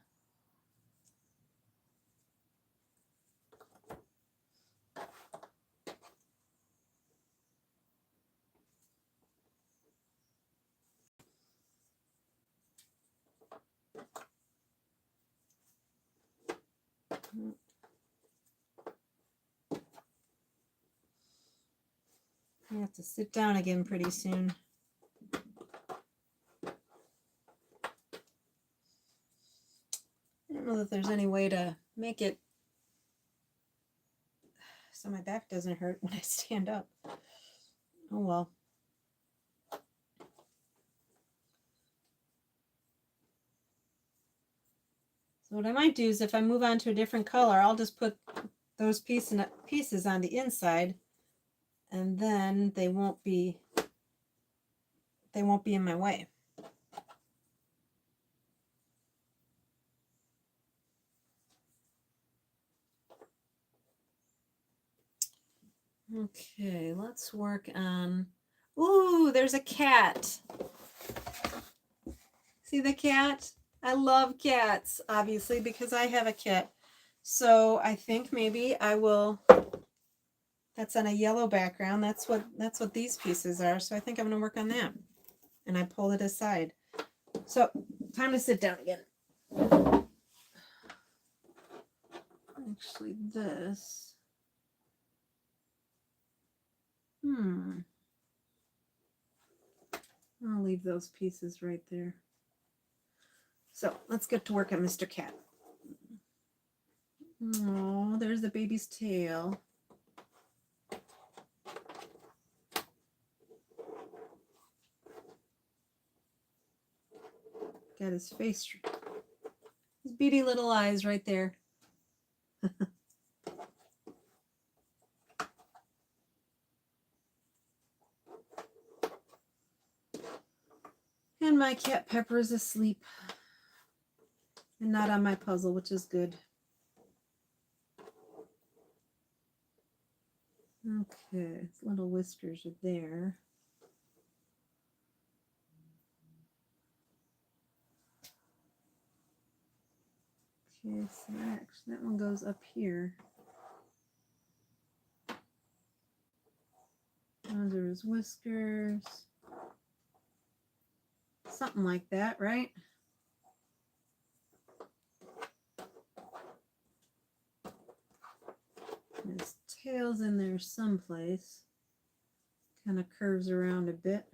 I have to sit down again pretty soon. I don't know that there's any way to make it so my back doesn't hurt when I stand up. Oh well. So what I might do is, if I move on to a different color, I'll just put those pieces on the inside, and then they won't be in my way. Okay, let's work on, ooh, there's a cat. See the cat? I love cats, obviously, because I have a cat. So I think maybe I will, that's on a yellow background. That's what these pieces are. So I think I'm going to work on that. And I pull it aside. So time to sit down again. Actually, this. I'll leave those pieces right there. So let's get to work on Mr. Cat. Oh, there's the baby's tail. Got his face, his beady little eyes right there. And my cat Pepper is asleep and not on my puzzle, which is good. Okay, his little whiskers are there. Okay, so actually that one goes up here. Those are his whiskers. Something like that, right? His tail's in there someplace. Kind of curves around a bit.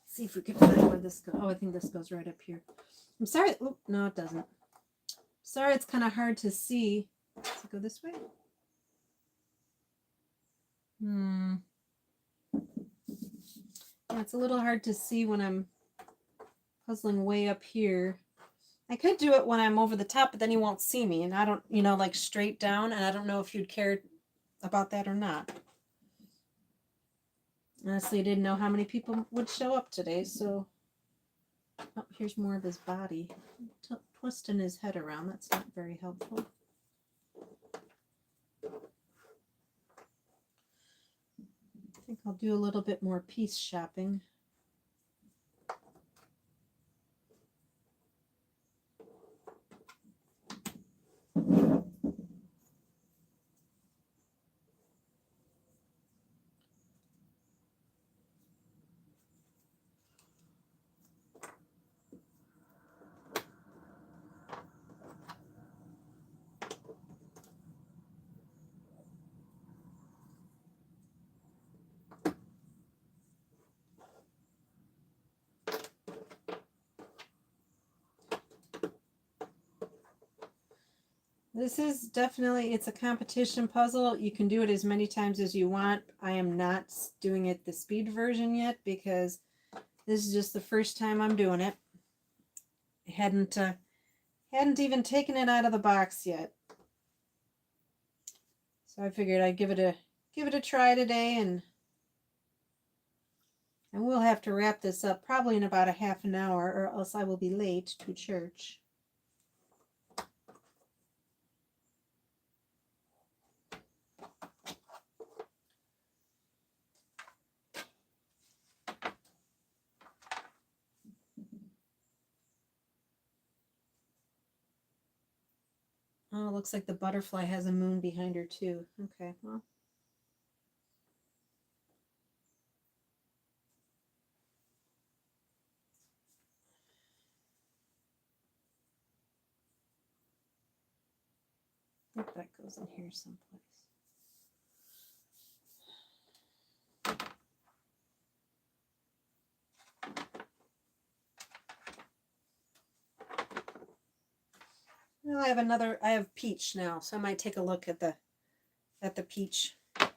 See if we can find where this goes. Oh, I think this goes right up here. I'm sorry. Oh, no, it doesn't. Sorry, it's kind of hard to see. Does it go this way? Yeah, it's a little hard to see when I'm puzzling way up here. I could do it when I'm over the top, but then you won't see me. And I don't, like straight down. And I don't know if you'd care about that or not. Honestly, I didn't know how many people would show up today, so... Oh, here's more of his body. Twisting his head around, that's not very helpful. I think I'll do a little bit more piece shopping. This is definitely, it's a competition puzzle. You can do it as many times as you want. I am not doing it the speed version yet because this is just the first time I'm doing it. I hadn't even taken it out of the box yet. So I figured I'd give it a try today, and we'll have to wrap this up probably in about a half an hour, or else I will be late to church. Oh, it looks like the butterfly has a moon behind her too. Okay, well. I think that goes in here someplace. Well, I have peach now, so I might take a look at the peach. I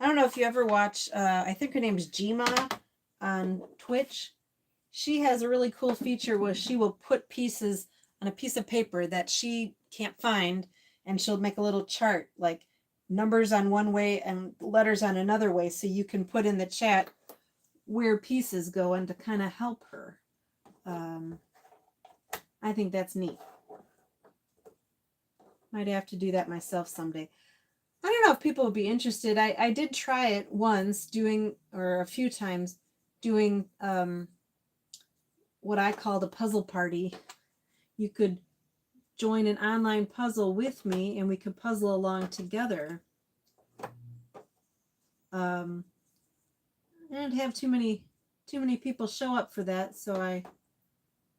don't know if you ever watch, I think her name is Gma on Twitch. She has a really cool feature where she will put pieces on a piece of paper that she can't find, and she'll make a little chart, like numbers on one way and letters on another way, so you can put in the chat where pieces go and to kind of help her. I think that's neat. Might have to do that myself someday. I don't know if people would be interested. I did try it once or a few times, doing what I called a puzzle party. You could join an online puzzle with me and we could puzzle along together. I didn't have too many people show up for that, so I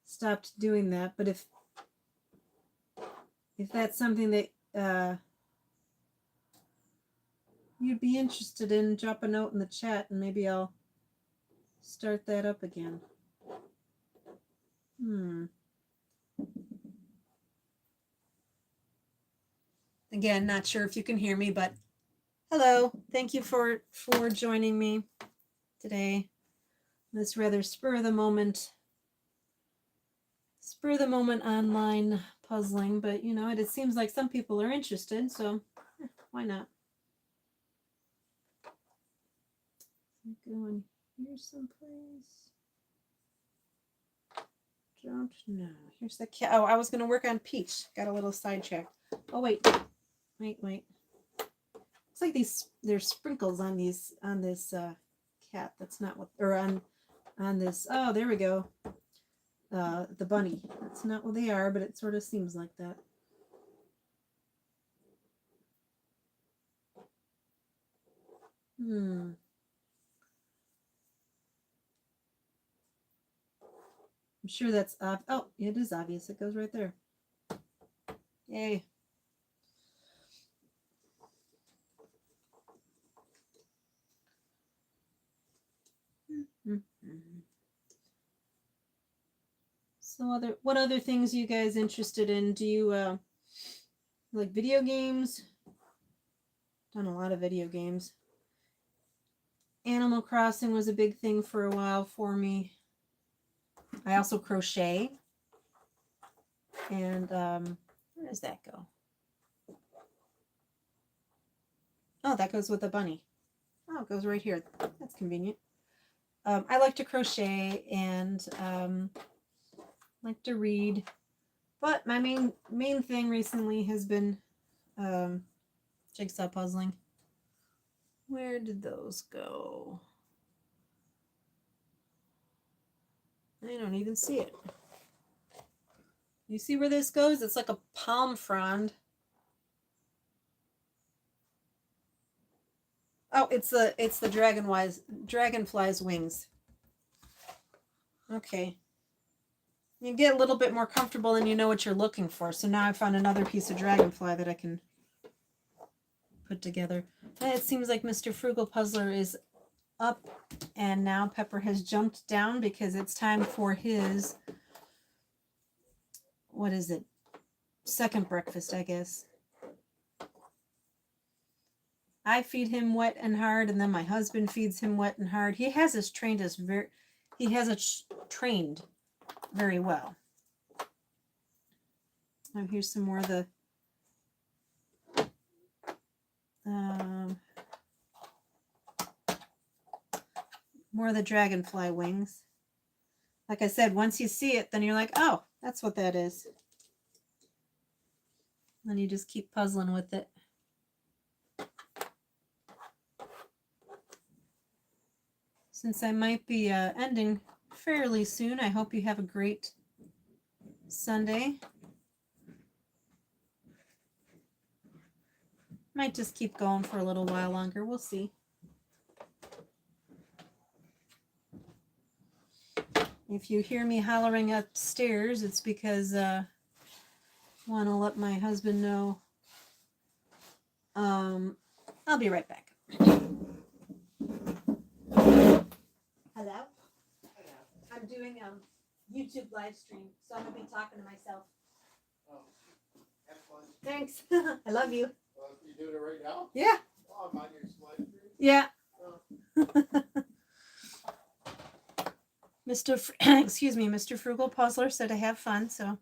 stopped doing that. But if that's something that you'd be interested in, drop a note in the chat and maybe I'll start that up again. Again, not sure if you can hear me, but hello. Thank you for joining me today. This rather spur of the moment online puzzling, but you know, it seems like some people are interested, so why not? Going here someplace. Don't know. Here's the cat. Oh, I was going to work on peach. Got a little sidetracked. Oh wait. Looks like there's sprinkles on this cat. That's not what, or on this. Oh, there we go. The bunny. That's not what they are, but it sort of seems like that. I'm sure that's oh, it is obvious. It goes right there. Yay. So what other things are you guys interested in? Do you like video games? Done a lot of video games. Animal Crossing was a big thing for a while for me. I also crochet. And where does that go? Oh, that goes with the bunny. Oh, it goes right here. That's convenient. I like to crochet and like to read, but my main thing recently has been jigsaw puzzling. Where did those go? I don't even see it. You see where this goes? It's like a palm frond. Oh, it's the dragonfly's wings. Okay. You get a little bit more comfortable and you know what you're looking for. So now I found another piece of dragonfly that I can put together. It seems like Mr. Frugal Puzzler is up, and now Pepper has jumped down because it's time for his what is it? Second breakfast, I guess. I feed him wet and hard, and then my husband feeds him wet and hard. He has us trained as trained very well. Oh, here's some more of the dragonfly wings. Like I said, once you see it, then you're like, oh, that's what that is. Then you just keep puzzling with it. Since I might be ending fairly soon, I hope you have a great Sunday. Might just keep going for a little while longer. We'll see. If you hear me hollering upstairs, it's because I want to let my husband know. I'll be right back. Hello? I'm doing YouTube live stream, so I'm going to be talking to myself. Oh, have fun. Thanks. I love you. You doing it right now? Yeah. Oh, I'm on your live stream? Yeah. Oh. Excuse me, Mr. Frugal Puzzler said to have fun, so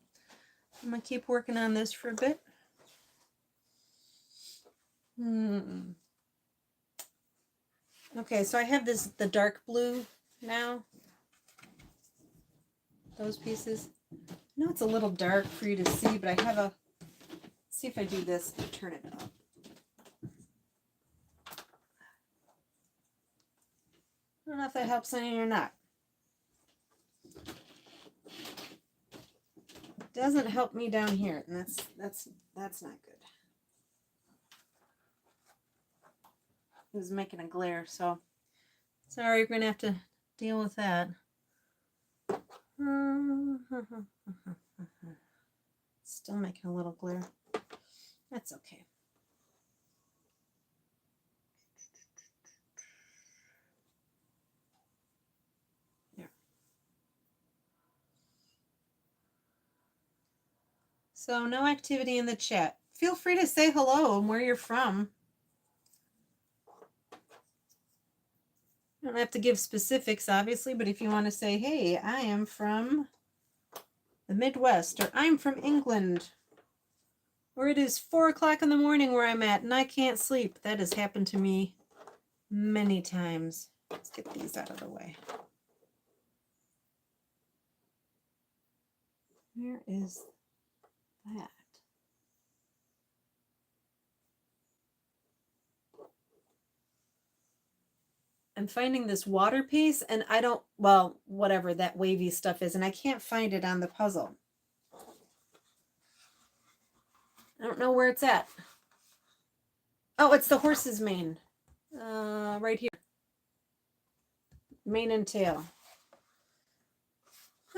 I'm going to keep working on this for a bit. Okay, so I have the dark blue now. Those pieces. I know it's a little dark for you to see, but I have a, see if I do this and turn it up. I don't know if that helps any or not. Doesn't help me down here, and that's not good. It was making a glare, so sorry, you're gonna have to deal with that. Still making a little glare. That's okay. There. So no activity in the chat. Feel free to say hello and where you're from. You don't have to give specifics, obviously, but if you want to say, hey, I am from the Midwest, or I'm from England, or it is 4 o'clock in the morning where I'm at and I can't sleep. That has happened to me many times. Let's get these out of the way. Where is that? I'm finding this water piece, and I don't, well, whatever that wavy stuff is, and I can't find it on the puzzle. I don't know where it's at. Oh, it's the horse's mane. Right here. Mane and tail.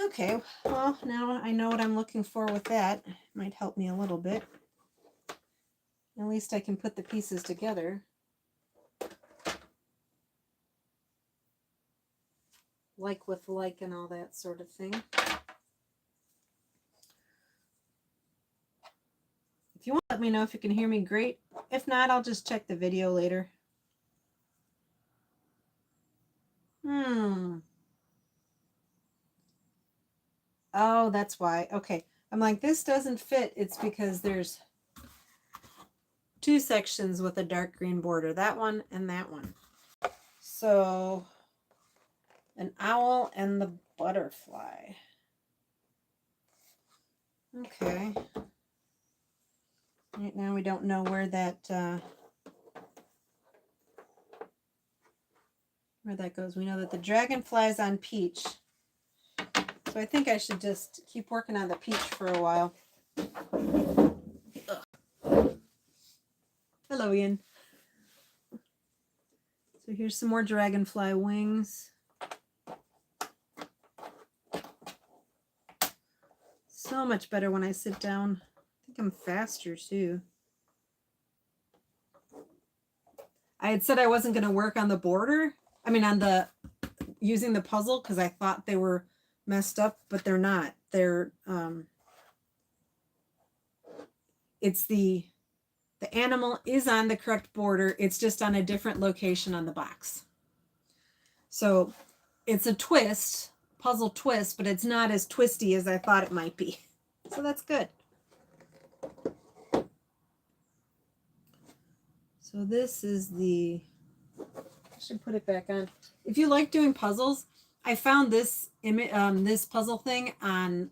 Okay, well, now I know what I'm looking for with that. It might help me a little bit. At least I can put the pieces together. Like with like and all that sort of thing. If you want to let me know if you can hear me, great. If not, I'll just check the video later. Oh, that's why. Okay. I'm like, this doesn't fit. It's because there's 2 sections with a dark green border. That one and that one. So an owl and the butterfly. Okay. Right now we don't know where that goes. We know that the dragonfly is on peach. So I think I should just keep working on the peach for a while. Ugh. Hello, Ian. So here's some more dragonfly wings. So much better when I sit down. I think I'm faster too. I had said I wasn't going to work on the border. I mean, on the using the puzzle, because I thought they were messed up, but they're not. They're it's the animal is on the correct border. It's just on a different location on the box. So it's a twist, puzzle twist, but it's not as twisty as I thought it might be. So that's good. So this is the, I should put it back on. If you like doing puzzles, I found this this puzzle thing on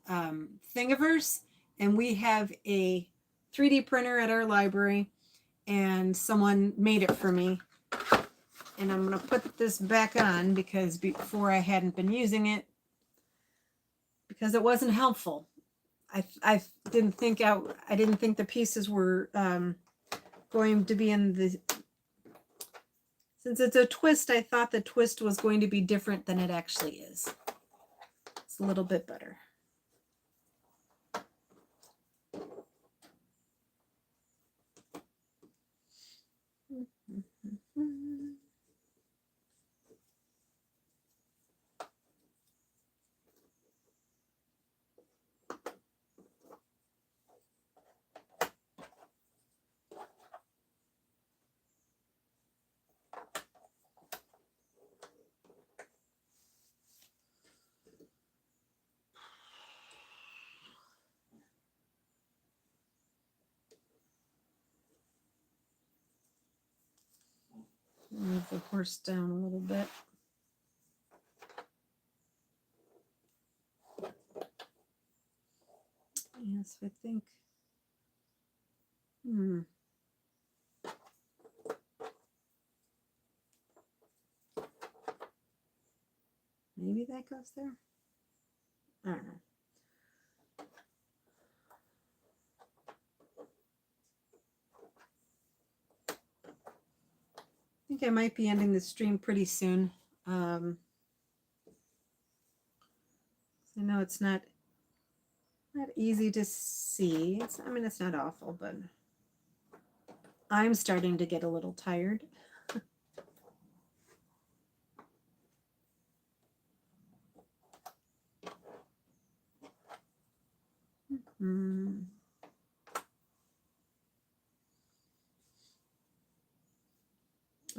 Thingiverse, and we have a 3D printer at our library, and someone made it for me. And I'm going to put this back on because before I hadn't been using it because it wasn't helpful. I didn't think the pieces were going to be in the, since it's a twist, I thought the twist was going to be different than it actually is. It's a little bit better. Move the horse down a little bit. Yes, I think. Maybe that goes there. I don't know. I think I might be ending the stream pretty soon. I know it's not easy to see. I mean, it's not awful, but I'm starting to get a little tired.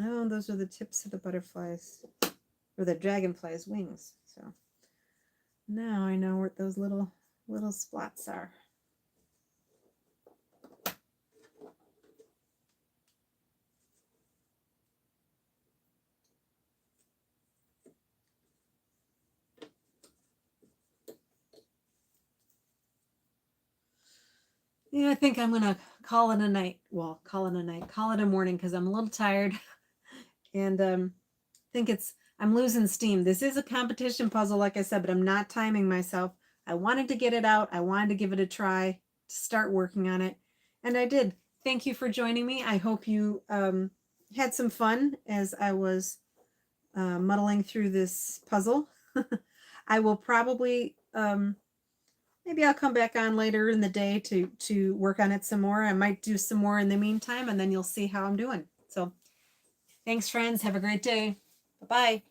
Oh, those are the tips of the butterflies, or the dragonfly's wings. So now I know what those little spots are. Yeah, I think I'm gonna call it a night. Well, call it a morning because I'm a little tired, and think I'm losing steam. This is a competition puzzle, like I said, but I'm not timing myself. I wanted to get it out. I wanted to give it a try, to start working on it, and I did. Thank you for joining me. I hope you had some fun as I was muddling through this puzzle. I will probably maybe I'll come back on later in the day to work on it some more. I might do some more in the meantime, and then you'll see how I'm doing. So thanks, friends. Have a great day. Bye-bye.